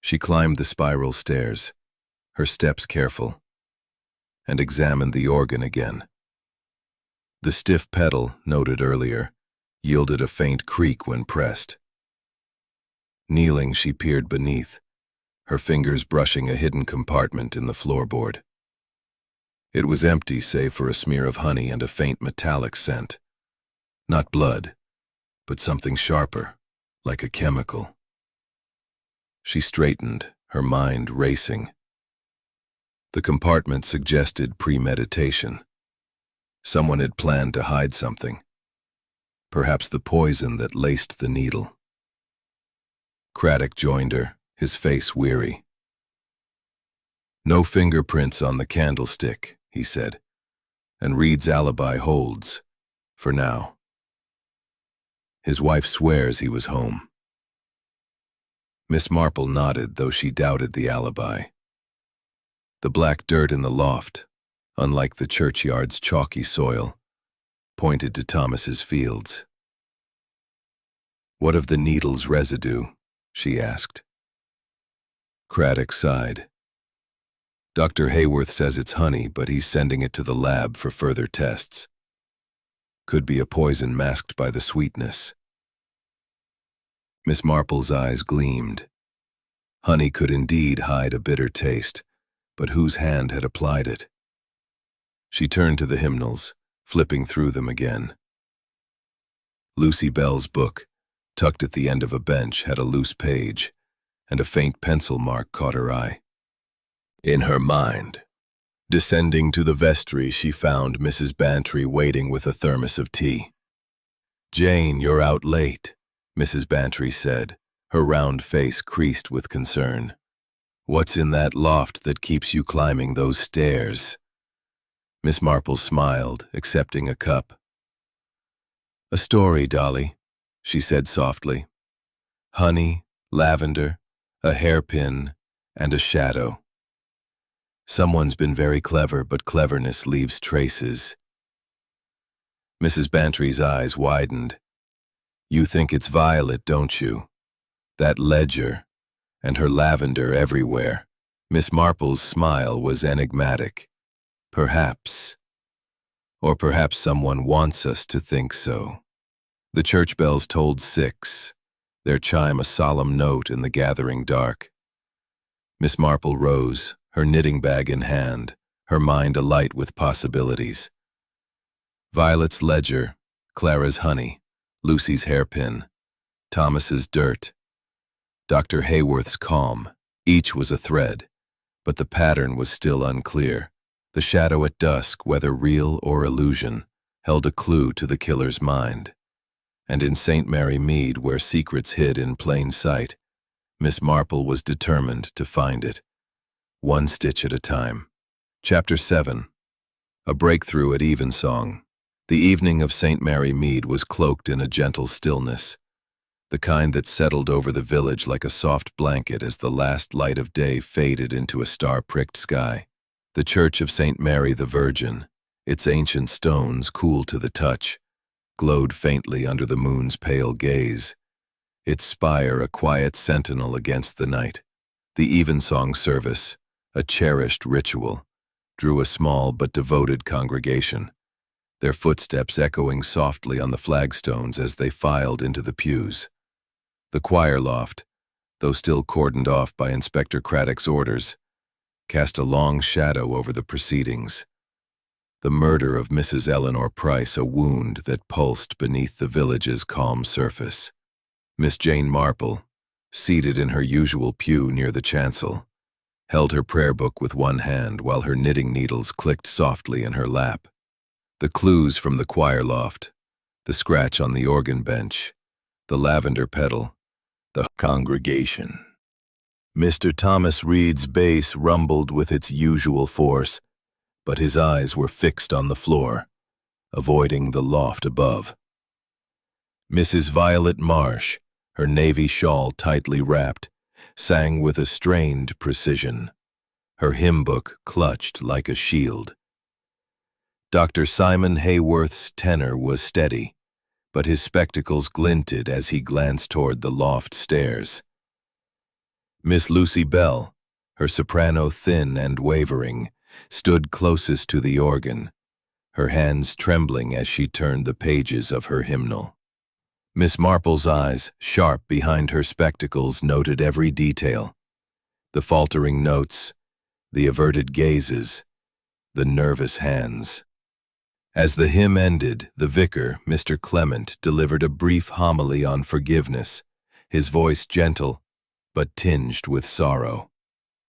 She climbed the spiral stairs, her steps careful, and examined the organ again. The stiff pedal, noted earlier, yielded a faint creak when pressed. Kneeling, she peered beneath, her fingers brushing a hidden compartment in the floorboard. It was empty save for a smear of honey and a faint metallic scent. Not blood, but something sharper, like a chemical. She straightened, her mind racing. The compartment suggested premeditation. Someone had planned to hide something. Perhaps the poison that laced the needle. Craddock joined her, his face weary. "No fingerprints on the candlestick," he said, "and Reed's alibi holds, for now. His wife swears he was home." Miss Marple nodded, though she doubted the alibi. The black dirt in the loft, unlike the churchyard's chalky soil, pointed to Thomas's fields. "What of the needle's residue?" she asked. Craddock sighed. "Dr. Hayworth says it's honey, but he's sending it to the lab for further tests. Could be a poison masked by the sweetness." Miss Marple's eyes gleamed. Honey could indeed hide a bitter taste, but whose hand had applied it? She turned to the hymnals, flipping through them again. Lucy Bell's book, tucked at the end of a bench, had a loose page, and a faint pencil mark caught her eye. In her mind, descending to the vestry, she found Mrs. Bantry waiting with a thermos of tea. "Jane, you're out late," Mrs. Bantry said, her round face creased with concern. "What's in that loft that keeps you climbing those stairs?" Miss Marple smiled, accepting a cup. "A story, Dolly," she said softly. "Honey, lavender, a hairpin, and a shadow. Someone's been very clever, but cleverness leaves traces." Mrs. Bantry's eyes widened. "You think it's Violet, don't you? That ledger, and her lavender everywhere." Miss Marple's smile was enigmatic. "Perhaps. Or perhaps someone wants us to think so." The church bells tolled 6, their chime a solemn note in the gathering dark. Miss Marple rose, her knitting bag in hand, her mind alight with possibilities. Violet's ledger, Clara's honey, Lucy's hairpin, Thomas's dirt, Dr. Hayworth's calm. Each was a thread, but the pattern was still unclear. The shadow at dusk, whether real or illusion, held a clue to the killer's mind. And in St. Mary Mead, where secrets hid in plain sight, Miss Marple was determined to find it, one stitch at a time. Chapter 7. A breakthrough at evensong. The evening of St. Mary Mead was cloaked in a gentle stillness, the kind that settled over the village like a soft blanket as the last light of day faded into a star-pricked sky. The church of St. Mary the Virgin, its ancient stones cool to the touch, glowed faintly under the moon's pale gaze, its spire a quiet sentinel against the night. The evensong service, a cherished ritual, drew a small but devoted congregation, their footsteps echoing softly on the flagstones as they filed into the pews. The choir loft, though still cordoned off by Inspector Craddock's orders, cast a long shadow over the proceedings. The murder of Mrs. Eleanor Price, a wound that pulsed beneath the village's calm surface. Miss Jane Marple, seated in her usual pew near the chancel, held her prayer book with one hand while her knitting needles clicked softly in her lap. The clues from the choir loft, the scratch on the organ bench, the lavender pedal, the congregation. Mr. Thomas Reed's bass rumbled with its usual force, but his eyes were fixed on the floor, avoiding the loft above. Mrs. Violet Marsh, her navy shawl tightly wrapped, sang with a strained precision, her hymn book clutched like a shield. Dr. Simon Hayworth's tenor was steady, but his spectacles glinted as he glanced toward the loft stairs. Miss Lucy Bell, her soprano thin and wavering, stood closest to the organ, her hands trembling as she turned the pages of her hymnal. Miss Marple's eyes, sharp behind her spectacles, noted every detail: the faltering notes, the averted gazes, the nervous hands. As the hymn ended, the vicar, Mr. Clement, delivered a brief homily on forgiveness, his voice gentle, but tinged with sorrow.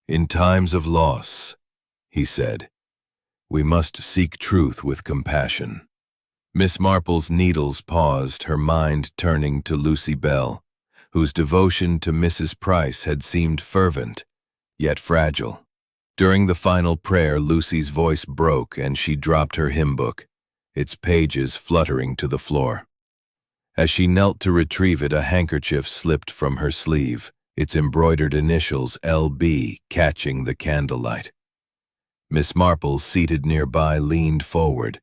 "In times of loss," he said, "we must seek truth with compassion." Miss Marple's needles paused, her mind turning to Lucy Bell, whose devotion to Mrs. Price had seemed fervent, yet fragile. During the final prayer, Lucy's voice broke and she dropped her hymn book, its pages fluttering to the floor. As she knelt to retrieve it, a handkerchief slipped from her sleeve, its embroidered initials L.B. catching the candlelight. Miss Marple, seated nearby, leaned forward,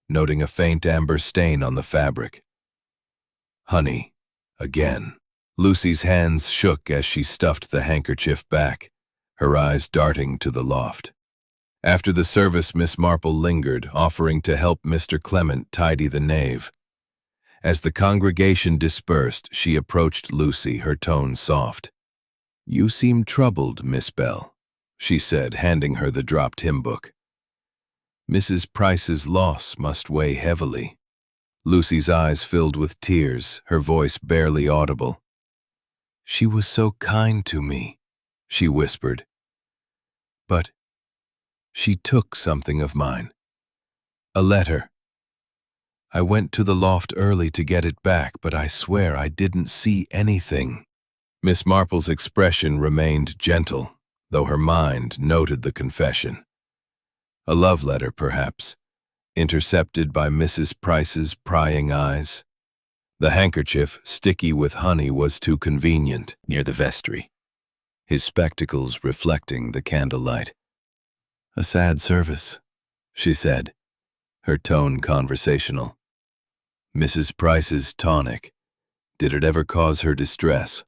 noting a faint amber stain on the fabric. "Honey, again." Lucy's hands shook as she stuffed the handkerchief back, her eyes darting to the loft. After the service, Miss Marple lingered, offering to help Mr. Clement tidy the nave. As the congregation dispersed, she approached Lucy, her tone soft. "You seem troubled, Miss Bell," she said, handing her the dropped hymn book. "Mrs. Price's loss must weigh heavily." Lucy's eyes filled with tears, her voice barely audible. "She was so kind to me," she whispered. "But she took something of mine. A letter. I went to the loft early to get it back, but I swear I didn't see anything." Miss Marple's expression remained gentle, though her mind noted the confession. A love letter, perhaps, intercepted by Mrs. Price's prying eyes. The handkerchief, sticky with honey, was too convenient, near the vestry, his spectacles reflecting the candlelight. "A sad service," she said, her tone conversational. "Mrs. Price's tonic. Did it ever cause her distress?"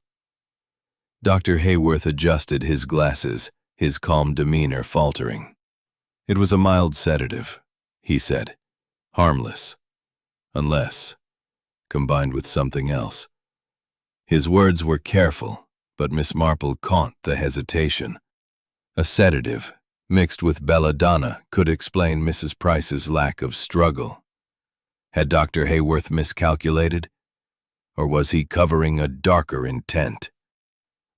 Dr. Hayworth adjusted his glasses, his calm demeanor faltering. "It was a mild sedative," he said. "Harmless. Unless combined with something else." His words were careful, but Miss Marple caught the hesitation. A sedative, mixed with belladonna, could explain Mrs. Price's lack of struggle. Had Dr. Hayworth miscalculated? Or was he covering a darker intent?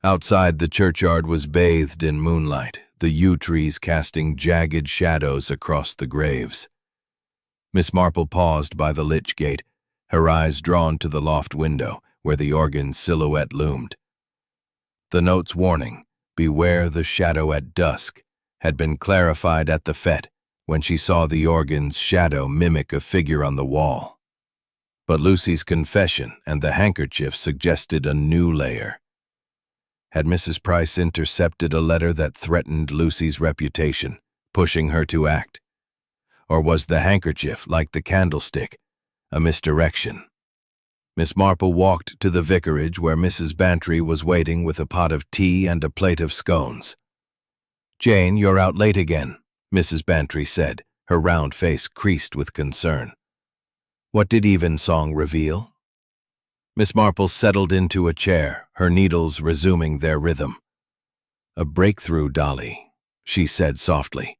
Outside, the churchyard was bathed in moonlight, the yew trees casting jagged shadows across the graves. Miss Marple paused by the lich gate, her eyes drawn to the loft window, where the organ's silhouette loomed. The note's warning, "Beware the shadow at dusk," had been clarified at the fete when she saw the organ's shadow mimic a figure on the wall. But Lucy's confession and the handkerchief suggested a new layer. Had Mrs. Price intercepted a letter that threatened Lucy's reputation, pushing her to act? Or was the handkerchief, like the candlestick, a misdirection? Miss Marple walked to the vicarage, where Mrs. Bantry was waiting with a pot of tea and a plate of scones. "Jane, you're out late again," Mrs. Bantry said, her round face creased with concern. "What did evensong reveal?" Miss Marple settled into a chair, her needles resuming their rhythm. "A breakthrough, Dolly," she said softly.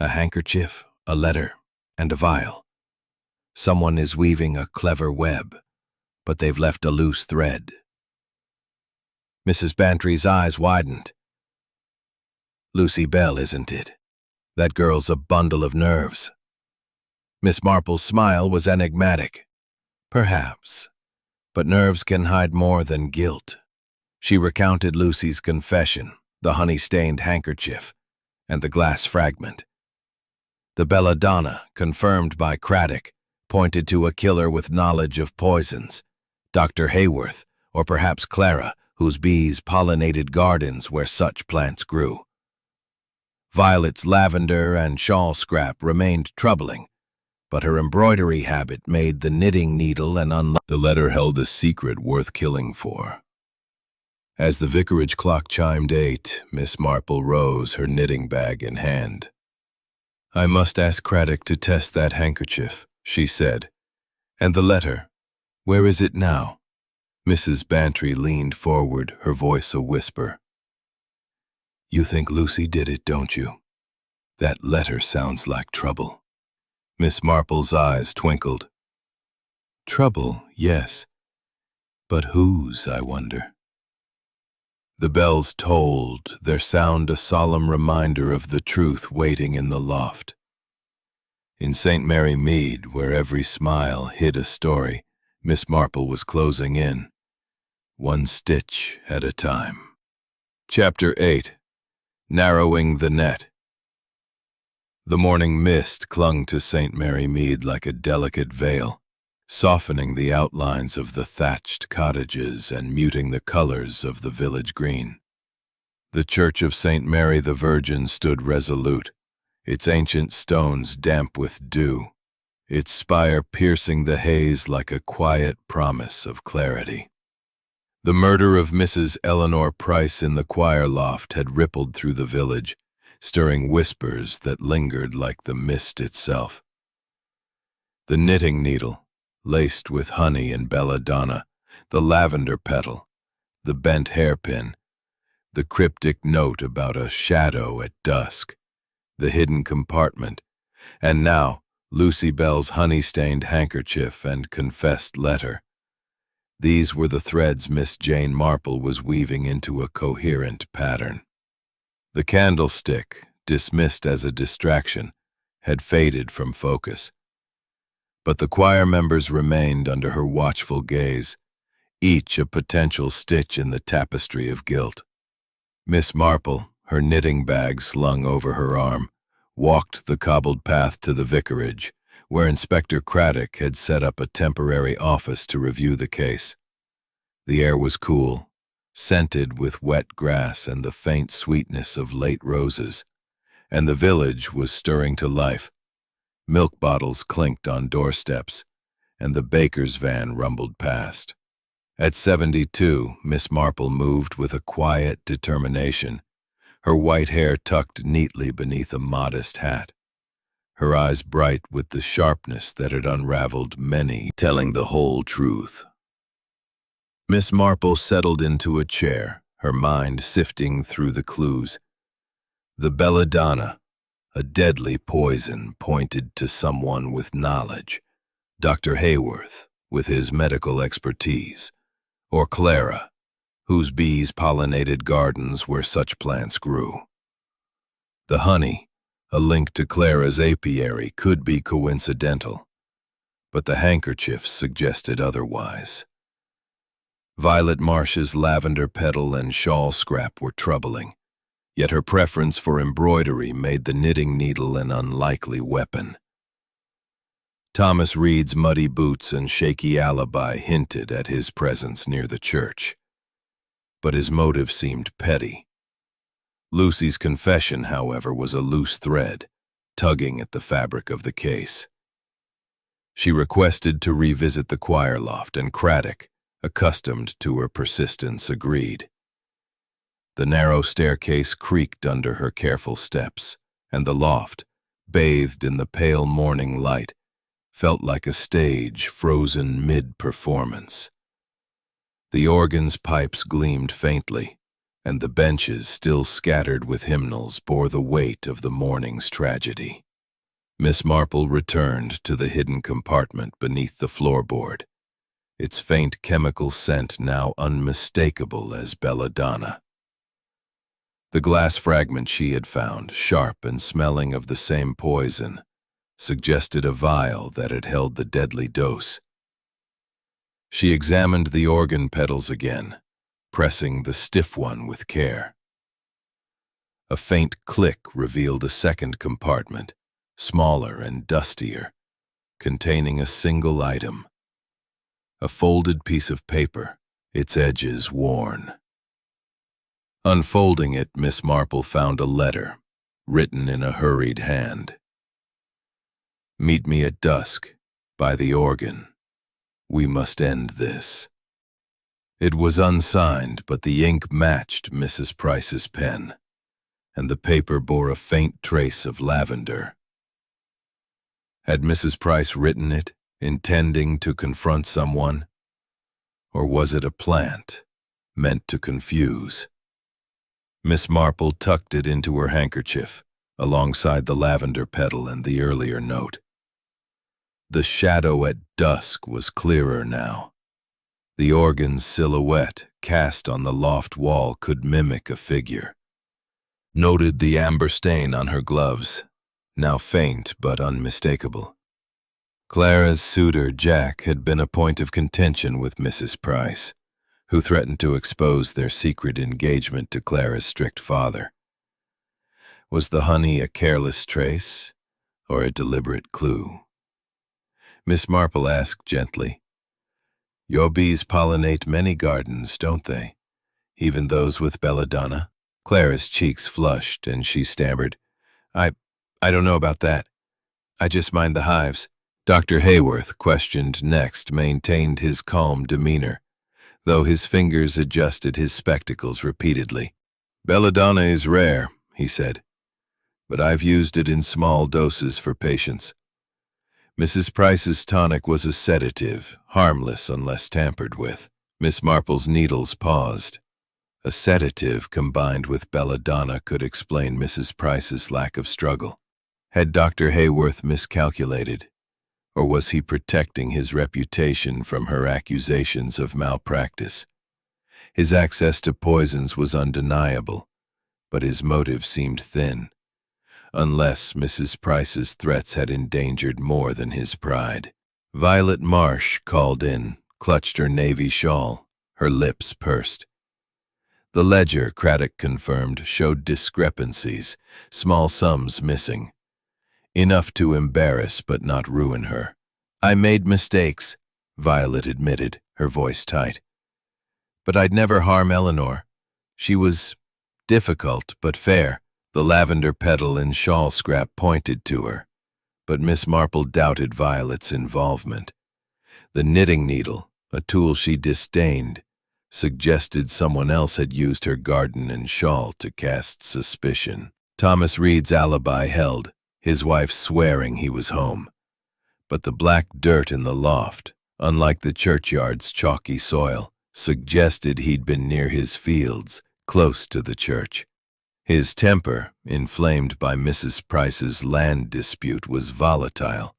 "A handkerchief, a letter, and a vial. Someone is weaving a clever web, but they've left a loose thread." Mrs. Bantry's eyes widened. "Lucy Bell, isn't it? That girl's a bundle of nerves." Miss Marple's smile was enigmatic. "Perhaps. But nerves can hide more than guilt." She recounted Lucy's confession, the honey-stained handkerchief, and the glass fragment. The belladonna, confirmed by Craddock, pointed to a killer with knowledge of poisons, Dr. Hayworth, or perhaps Clara, whose bees pollinated gardens where such plants grew. Violet's lavender and shawl scrap remained troubling, but her embroidery habit made the knitting needle an unlikely. The letter held a secret worth killing for. As the vicarage clock chimed 8, Miss Marple rose, her knitting bag in hand. "I must ask Craddock to test that handkerchief," she said. "And the letter, where is it now?" Mrs. Bantry leaned forward, her voice a whisper. "You think Lucy did it, don't you? That letter sounds like trouble." Miss Marple's eyes twinkled. "Trouble, yes. But whose, I wonder?" The bells tolled, their sound a solemn reminder of the truth waiting in the loft. In St. Mary Mead, where every smile hid a story, Miss Marple was closing in, one stitch at a time. Chapter 8. Narrowing the Net. The morning mist clung to St. Mary Mead like a delicate veil, softening the outlines of the thatched cottages and muting the colors of the village green. The church of St. Mary the Virgin stood resolute, its ancient stones damp with dew, its spire piercing the haze like a quiet promise of clarity. The murder of Mrs. Eleanor Price in the choir loft had rippled through the village, stirring whispers that lingered like the mist itself. The knitting needle, laced with honey and belladonna, the lavender petal, the bent hairpin, the cryptic note about a shadow at dusk, the hidden compartment, and now Lucy Bell's honey-stained handkerchief and confessed letter. These were the threads Miss Jane Marple was weaving into a coherent pattern. The candlestick, dismissed as a distraction, had faded from focus. But the choir members remained under her watchful gaze, each a potential stitch in the tapestry of guilt. Miss Marple, her knitting bag slung over her arm, walked the cobbled path to the vicarage, where Inspector Craddock had set up a temporary office to review the case. The air was cool, scented with wet grass and the faint sweetness of late roses, and the village was stirring to life. Milk bottles clinked on doorsteps, and the baker's van rumbled past. At 72, Miss Marple moved with a quiet determination, her white hair tucked neatly beneath a modest hat, her eyes bright with the sharpness that had unraveled many, telling the whole truth. Miss Marple settled into a chair, her mind sifting through the clues. The belladonna, a deadly poison, pointed to someone with knowledge, Dr. Hayworth, with his medical expertise, or Clara, whose bees pollinated gardens where such plants grew. The honey, a link to Clara's apiary, could be coincidental, but the handkerchiefs suggested otherwise. Violet Marsh's lavender petal and shawl scrap were troubling, yet her preference for embroidery made the knitting needle an unlikely weapon. Thomas Reed's muddy boots and shaky alibi hinted at his presence near the church, but his motive seemed petty. Lucy's confession, however, was a loose thread, tugging at the fabric of the case. She requested to revisit the choir loft, and Craddock, accustomed to her persistence, agreed. The narrow staircase creaked under her careful steps, and the loft, bathed in the pale morning light, felt like a stage frozen mid-performance. The organ's pipes gleamed faintly, and the benches, still scattered with hymnals, bore the weight of the morning's tragedy. Miss Marple returned to the hidden compartment beneath the floorboard, its faint chemical scent now unmistakable as belladonna. The glass fragment she had found, sharp and smelling of the same poison, suggested a vial that had held the deadly dose. She examined the organ pedals again, pressing the stiff one with care. A faint click revealed a second compartment, smaller and dustier, containing a single item. A folded piece of paper, its edges worn. Unfolding it, Miss Marple found a letter, written in a hurried hand. "Meet me at dusk, by the organ. We must end this." It was unsigned, but the ink matched Mrs. Price's pen, and the paper bore a faint trace of lavender. Had Mrs. Price written it, intending to confront someone? Or was it a plant, meant to confuse? Miss Marple tucked it into her handkerchief, alongside the lavender petal and the earlier note. The shadow at dusk was clearer now. The organ's silhouette, cast on the loft wall, could mimic a figure. Noted the amber stain on her gloves, now faint but unmistakable. Clara's suitor, Jack, had been a point of contention with Mrs. Price, who threatened to expose their secret engagement to Clara's strict father. Was the honey a careless trace, or a deliberate clue? Miss Marple asked gently, "Your bees pollinate many gardens, don't they? Even those with belladonna?" Clara's cheeks flushed, and she stammered, I don't know about that. I just mind the hives." Dr. Hayworth, questioned next, maintained his calm demeanor, though his fingers adjusted his spectacles repeatedly. "Belladonna is rare," he said, "but I've used it in small doses for patients. Mrs. Price's tonic was a sedative, harmless unless tampered with." Miss Marple's needles paused. A sedative combined with belladonna could explain Mrs. Price's lack of struggle. Had Dr. Hayworth miscalculated, or was he protecting his reputation from her accusations of malpractice? His access to poisons was undeniable, but his motive seemed thin. Unless Mrs. Price's threats had endangered more than his pride. Violet Marsh called in, clutched her navy shawl, her lips pursed. The ledger, Craddock confirmed, showed discrepancies, small sums missing. Enough to embarrass but not ruin her. "I made mistakes," Violet admitted, her voice tight. "But I'd never harm Eleanor. She was difficult but fair." The lavender petal and shawl scrap pointed to her, but Miss Marple doubted Violet's involvement. The knitting needle, a tool she disdained, suggested someone else had used her garden and shawl to cast suspicion. Thomas Reed's alibi held, his wife swearing he was home. But the black dirt in the loft, unlike the churchyard's chalky soil, suggested he'd been near his fields, close to the church. His temper, inflamed by Mrs. Price's land dispute, was volatile.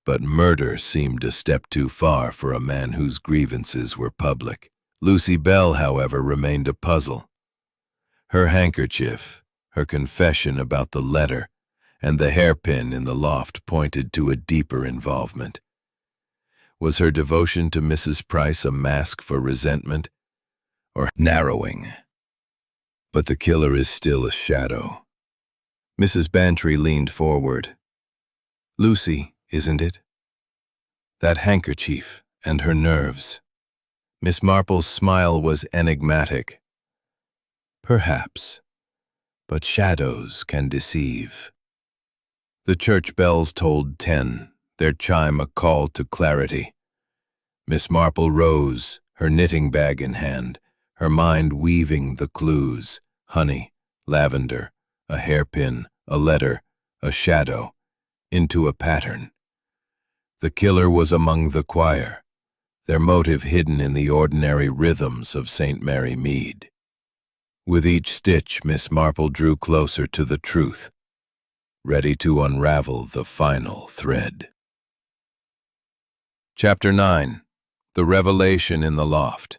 But murder seemed a step too far for a man whose grievances were public. Lucy Bell, however, remained a puzzle. Her handkerchief, her confession about the letter, and the hairpin in the loft pointed to a deeper involvement. Was her devotion to Mrs. Price a mask for resentment, or narrowing? But the killer is still a shadow. Mrs. Bantry leaned forward. "Lucy, isn't it? That handkerchief and her nerves." Miss Marple's smile was enigmatic. "Perhaps, but shadows can deceive." The church bells tolled 10, their chime a call to clarity. Miss Marple rose, her knitting bag in hand, her mind weaving the clues: honey, lavender, a hairpin, a letter, a shadow, into a pattern. The killer was among the choir, their motive hidden in the ordinary rhythms of St. Mary Mead. With each stitch, Miss Marple drew closer to the truth, ready to unravel the final thread. Chapter 9. The Revelation in the Loft.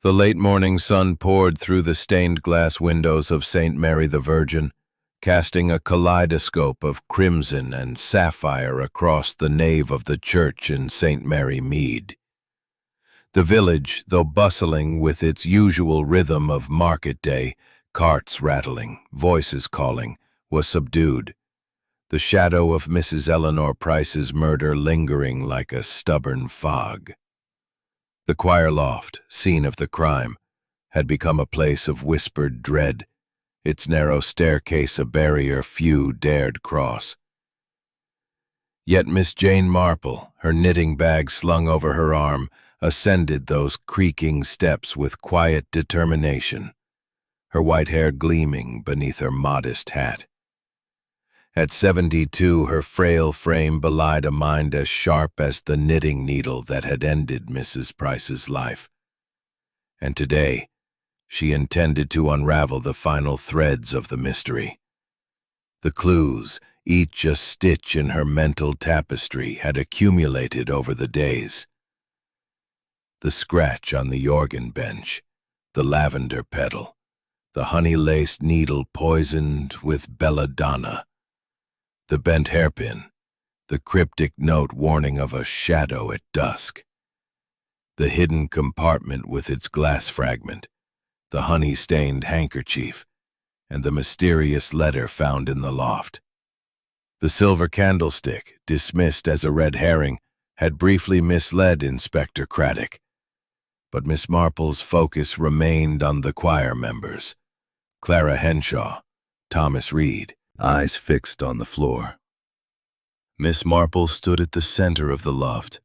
The late morning sun poured through the stained glass windows of St. Mary the Virgin, casting a kaleidoscope of crimson and sapphire across the nave of the church in St. Mary Mead. The village, though bustling with its usual rhythm of market day, carts rattling, voices calling, was subdued. the shadow of Mrs. Eleanor Price's murder lingering like a stubborn fog. The choir loft, scene of the crime, had become a place of whispered dread, its narrow staircase a barrier few dared cross. Yet Miss Jane Marple, her knitting bag slung over her arm, ascended those creaking steps with quiet determination, her white hair gleaming beneath her modest hat. At 72, her frail frame belied a mind as sharp as the knitting needle that had ended Mrs. Price's life. And today, she intended to unravel the final threads of the mystery. The clues, each a stitch in her mental tapestry, had accumulated over the days. The scratch on the organ bench, the lavender petal, the honey-laced needle poisoned with belladonna, the bent hairpin, the cryptic note warning of a shadow at dusk, the hidden compartment with its glass fragment, the honey-stained handkerchief, and the mysterious letter found in the loft. The silver candlestick, dismissed as a red herring, had briefly misled Inspector Craddock, but Miss Marple's focus remained on the choir members, Clara Henshaw, Thomas Reed, eyes fixed on the floor. Miss Marple stood at the center of the loft,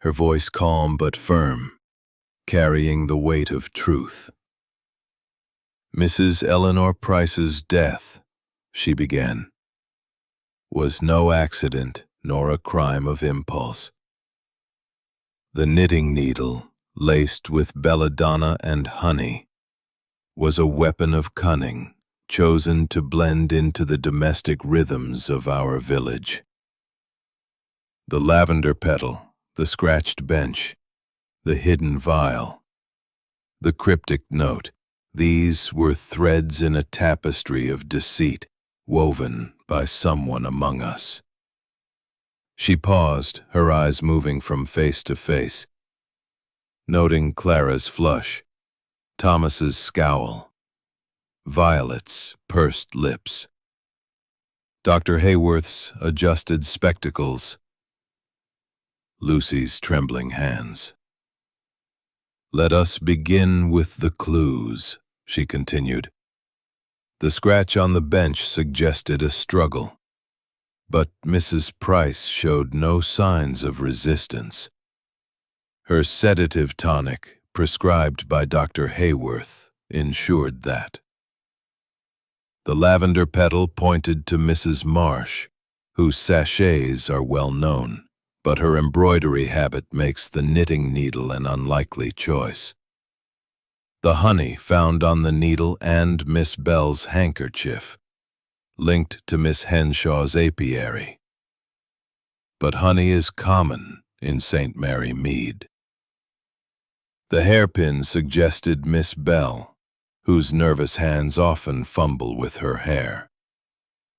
her voice calm but firm, carrying the weight of truth. Mrs. Eleanor Price's death, she began, was no accident nor a crime of impulse. The knitting needle, laced with belladonna and honey, was a weapon of cunning, chosen to blend into the domestic rhythms of our village. The lavender petal, the scratched bench, the hidden vial, the cryptic note, these were threads in a tapestry of deceit woven by someone among us. She paused, her eyes moving from face to face, noting Clara's flush, Thomas's scowl, Violet's pursed lips, Dr. Hayworth's adjusted spectacles, Lucy's trembling hands. "Let us begin with the clues," she continued. The scratch on the bench suggested a struggle, but Mrs. Price showed no signs of resistance. Her sedative tonic, prescribed by Dr. Hayworth, ensured that. The lavender petal pointed to Mrs. Marsh, whose sachets are well known, but her embroidery habit makes the knitting needle an unlikely choice. The honey found on the needle and Miss Bell's handkerchief, linked to Miss Henshaw's apiary. But honey is common in St. Mary Mead. The hairpin suggested Miss Bell, whose nervous hands often fumble with her hair.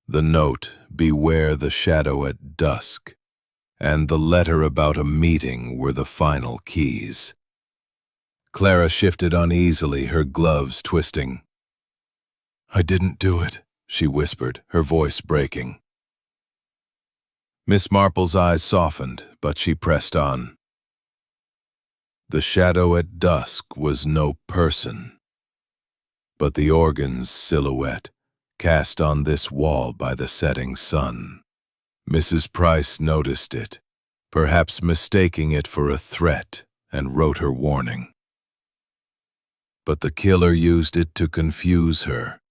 The note, "Beware the shadow at dusk," and the letter about a meeting were the final keys. Clara shifted uneasily, her gloves twisting. "I didn't do it," she whispered, her voice breaking. Miss Marple's eyes softened, but she pressed on. The shadow at dusk was no person, but the organ's silhouette, cast on this wall by the setting sun. Mrs. Price noticed it, perhaps mistaking it for a threat, and wrote her warning. But the killer used it to confuse her,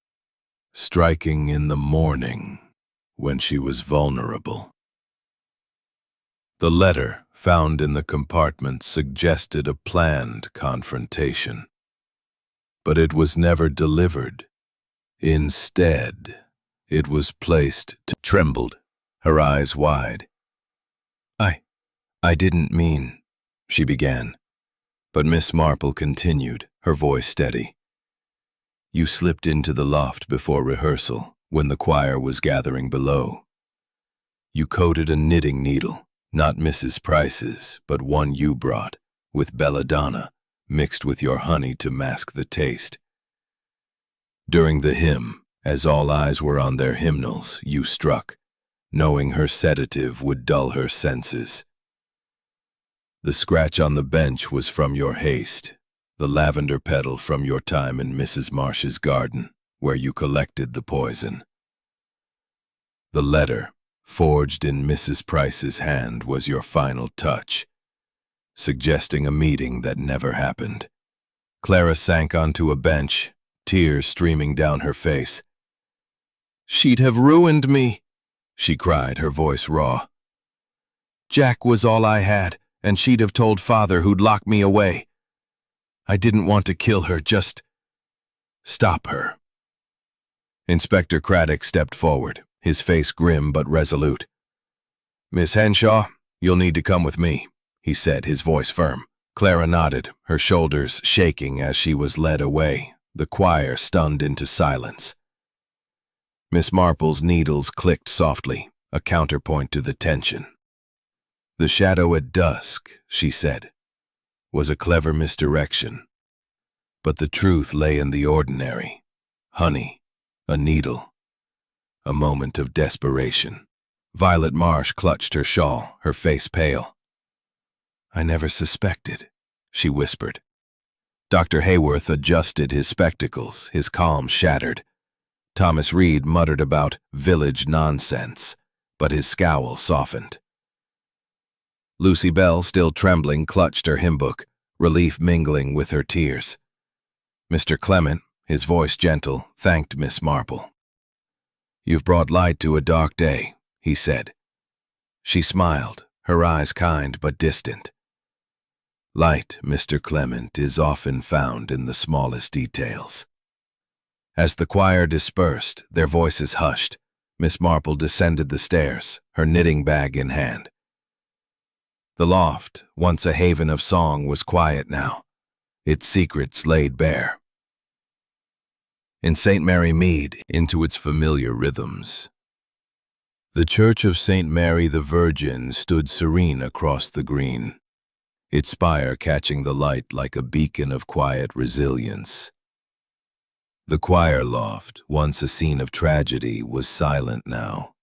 striking in the morning when she was vulnerable. The letter found in the compartment suggested a planned confrontation, but it was never delivered. Instead, it was placed to trembled, her eyes wide. I didn't mean," she began, but Miss Marple continued, her voice steady. "You slipped into the loft before rehearsal, when the choir was gathering below. You coated a knitting needle, not Mrs. Price's, but one you brought, with belladonna, mixed with your honey to mask the taste. During the hymn, as all eyes were on their hymnals, you struck, knowing her sedative would dull her senses. The scratch on the bench was from your haste, the lavender petal from your time in Mrs. Marsh's garden, where you collected the poison. The letter, forged in Mrs. Price's hand, was your final touch, suggesting a meeting that never happened. Clara sank onto a bench, tears streaming down her face. "She'd have ruined me," she cried, her voice raw. "Jack was all I had, and she'd have told Father, who'd lock me away. I didn't want to kill her, just stop her." Inspector Craddock stepped forward, his face grim but resolute. "Miss Henshaw, you'll need to come with me," he said, his voice firm. Clara nodded, her shoulders shaking as she was led away, the choir stunned into silence. Miss Marple's needles clicked softly, a counterpoint to the tension. "The shadow at dusk," she said, "was a clever misdirection. But the truth lay in the ordinary. Honey, a needle, a moment of desperation." Violet Marsh clutched her shawl, her face pale. "I never suspected," she whispered. Dr. Hayworth adjusted his spectacles, his calm shattered. Thomas Reed muttered about village nonsense, but his scowl softened. Lucy Bell, still trembling, clutched her hymn book, relief mingling with her tears. Mr. Clement, his voice gentle, thanked Miss Marple. "You've brought light to a dark day," he said. She smiled, her eyes kind but distant. "Light, Mr. Clement, is often found in the smallest details." As the choir dispersed, their voices hushed, Miss Marple descended the stairs, her knitting bag in hand. The loft, once a haven of song, was quiet now, its secrets laid bare. In St. Mary Mead, into its familiar rhythms. The Church of St. Mary the Virgin stood serene across the green, its spire catching the light like a beacon of quiet resilience. The choir loft, once a scene of tragedy, was silent now,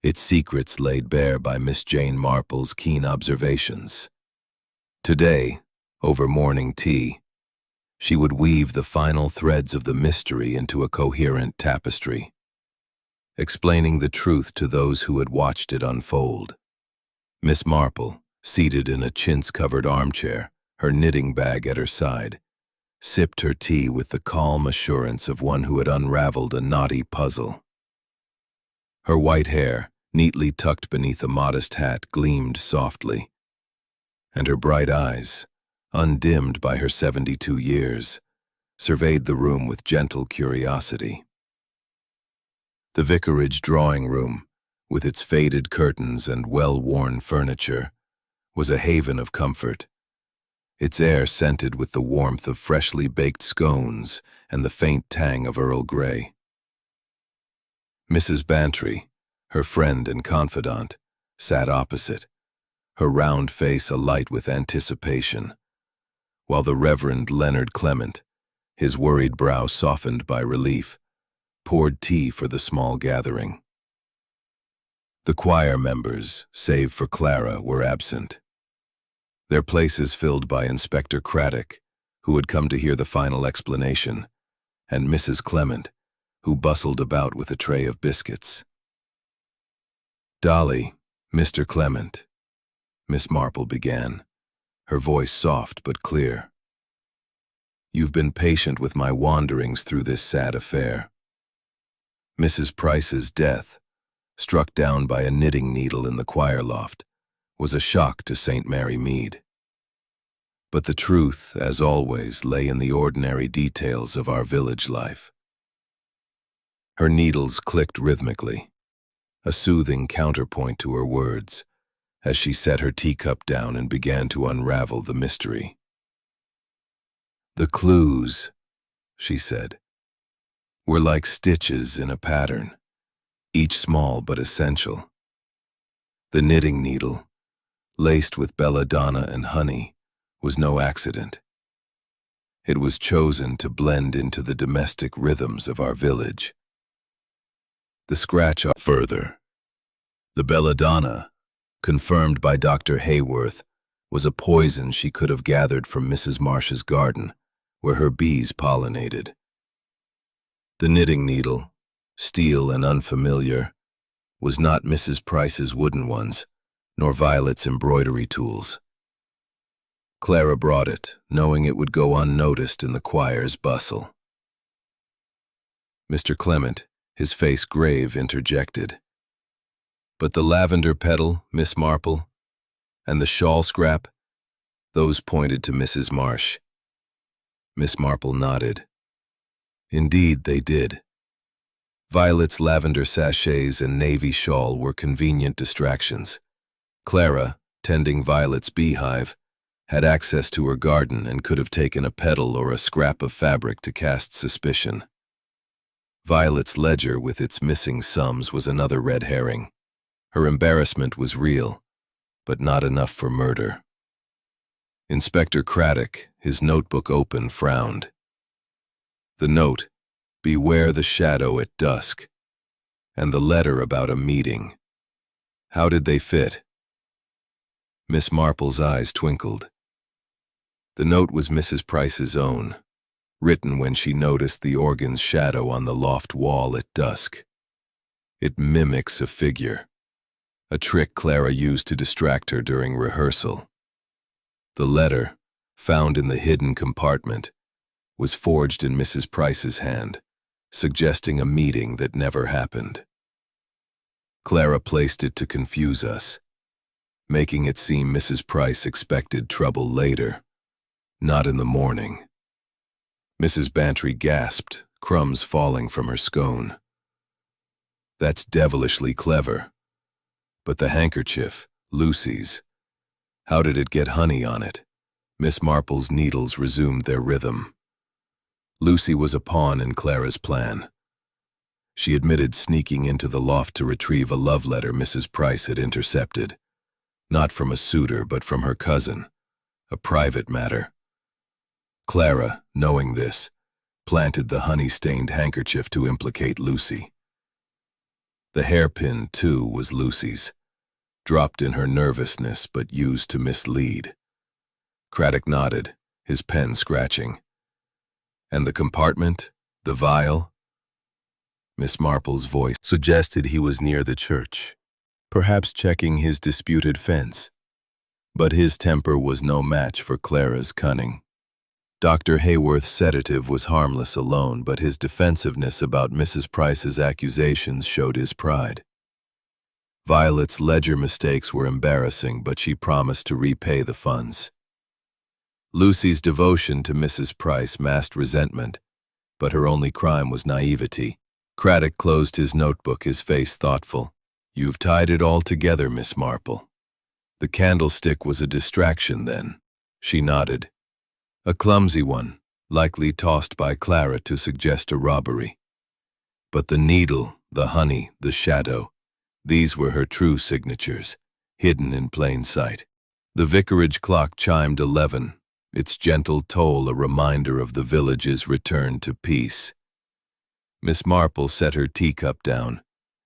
its secrets laid bare by Miss Jane Marple's keen observations. Today, over morning tea, she would weave the final threads of the mystery into a coherent tapestry, explaining the truth to those who had watched it unfold. Miss Marple, seated in a chintz-covered armchair, her knitting bag at her side, sipped her tea with the calm assurance of one who had unraveled a knotty puzzle. Her white hair, neatly tucked beneath a modest hat, gleamed softly, and her bright eyes, undimmed by her 72 years, surveyed the room with gentle curiosity. The vicarage drawing room, with its faded curtains and well-worn furniture, was a haven of comfort, its air scented with the warmth of freshly baked scones and the faint tang of Earl Grey. Mrs. Bantry, her friend and confidant, sat opposite, her round face alight with anticipation, while the Reverend Leonard Clement, his worried brow softened by relief, poured tea for the small gathering. The choir members, save for Clara, were absent, their places filled by Inspector Craddock, who had come to hear the final explanation, and Mrs. Clement, who bustled about with a tray of biscuits. "Dolly, Mr. Clement," Miss Marple began, her voice soft but clear. "You've been patient with my wanderings through this sad affair. Mrs. Price's death, struck down by a knitting needle in the choir loft, was a shock to St. Mary Mead. But the truth, as always, lay in the ordinary details of our village life." Her needles clicked rhythmically, a soothing counterpoint to her words, as she set her teacup down and began to unravel the mystery. "The clues," she said, "were like stitches in a pattern, each small but essential. The knitting needle, laced with belladonna and honey, was no accident. It was chosen to blend into the domestic rhythms of our village. The scratch further, The belladonna, confirmed by Dr. Hayworth, was a poison she could have gathered from Mrs. Marsh's garden, where her bees pollinated. The knitting needle, steel and unfamiliar, was not Mrs. Price's wooden ones, nor Violet's embroidery tools. Clara brought it, knowing it would go unnoticed in the choir's bustle. Mr. Clement, his face grave, interjected. But the lavender petal, Miss Marple, and the shawl scrap, those pointed to Mrs. Marsh. Miss Marple nodded. Indeed, they did. Violet's lavender sachets and navy shawl were convenient distractions. Clara, tending Violet's beehive, had access to her garden and could have taken a petal or a scrap of fabric to cast suspicion. Violet's ledger with its missing sums was another red herring. Her embarrassment was real, but not enough for murder. Inspector Craddock, his notebook open, frowned. The note, "Beware the shadow at dusk," and the letter about a meeting. How did they fit? Miss Marple's eyes twinkled. The note was Mrs. Price's own, written when she noticed the organ's shadow on the loft wall at dusk. It mimics a figure, a trick Clara used to distract her during rehearsal. The letter, found in the hidden compartment, was forged in Mrs. Price's hand, suggesting a meeting that never happened. Clara placed it to confuse us, making it seem Mrs. Price expected trouble later, not in the morning. Mrs. Bantry gasped, crumbs falling from her scone. That's devilishly clever. But the handkerchief, Lucy's, how did it get honey on it? Miss Marple's needles resumed their rhythm. Lucy was a pawn in Clara's plan. She admitted sneaking into the loft to retrieve a love letter Mrs. Price had intercepted, not from a suitor but from her cousin, a private matter. Clara, knowing this, planted the honey-stained handkerchief to implicate Lucy. The hairpin, too, was Lucy's, dropped in her nervousness but used to mislead. Craddock nodded, his pen scratching. And the compartment? The vial? Miss Marple's voice suggested he was near the church, perhaps checking his disputed fence. But his temper was no match for Clara's cunning. Dr. Hayworth's sedative was harmless alone, but his defensiveness about Mrs. Price's accusations showed his pride. Violet's ledger mistakes were embarrassing, but she promised to repay the funds. Lucy's devotion to Mrs. Price masked resentment, but her only crime was naivety. Craddock closed his notebook, his face thoughtful. You've tied it all together, Miss Marple. The candlestick was a distraction then. She nodded. A clumsy one, likely tossed by Clara to suggest a robbery. But the needle, the honey, the shadow, these were her true signatures, hidden in plain sight. The vicarage clock chimed 11, its gentle toll a reminder of the village's return to peace. Miss Marple set her teacup down,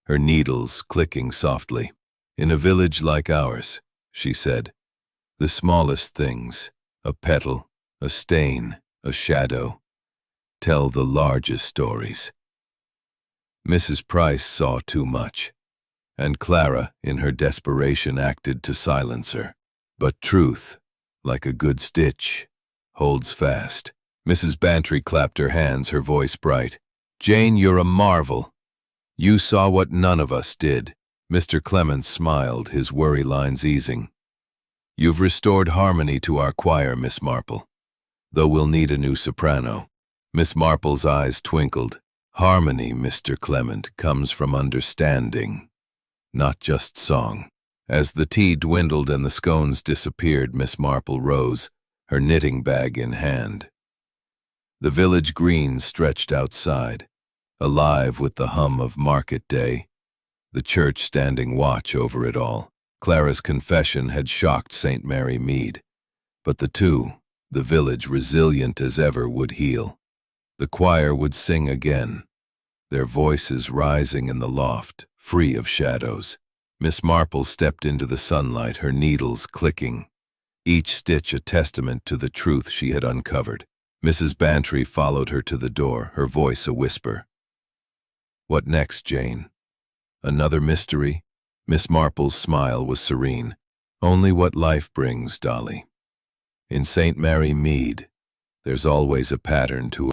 her needles clicking softly. In a village like ours, she said, the smallest things, a petal, a stain, a shadow, tell the largest stories. Mrs. Price saw too much, and Clara, in her desperation, acted to silence her. But truth, like a good stitch, holds fast. Mrs. Bantry clapped her hands, her voice bright. Jane, you're a marvel. You saw what none of us did. Mr. Clements smiled, his worry lines easing. You've restored harmony to our choir, Miss Marple, though we'll need a new soprano. Miss Marple's eyes twinkled. Harmony, Mr. Clement, comes from understanding, not just song. As the tea dwindled and the scones disappeared, Miss Marple rose, her knitting bag in hand. The village green stretched outside, alive with the hum of market day, the church standing watch over it all. Clara's confession had shocked St. Mary Mead, but the two, the village resilient as ever, would heal. The choir would sing again, their voices rising in the loft, free of shadows. Miss Marple stepped into the sunlight, her needles clicking, each stitch a testament to the truth she had uncovered. Mrs. Bantry followed her to the door, her voice a whisper. "What next, Jane? Another mystery?" Miss Marple's smile was serene. "Only what life brings, Dolly. In St. Mary Mead, there's always a pattern to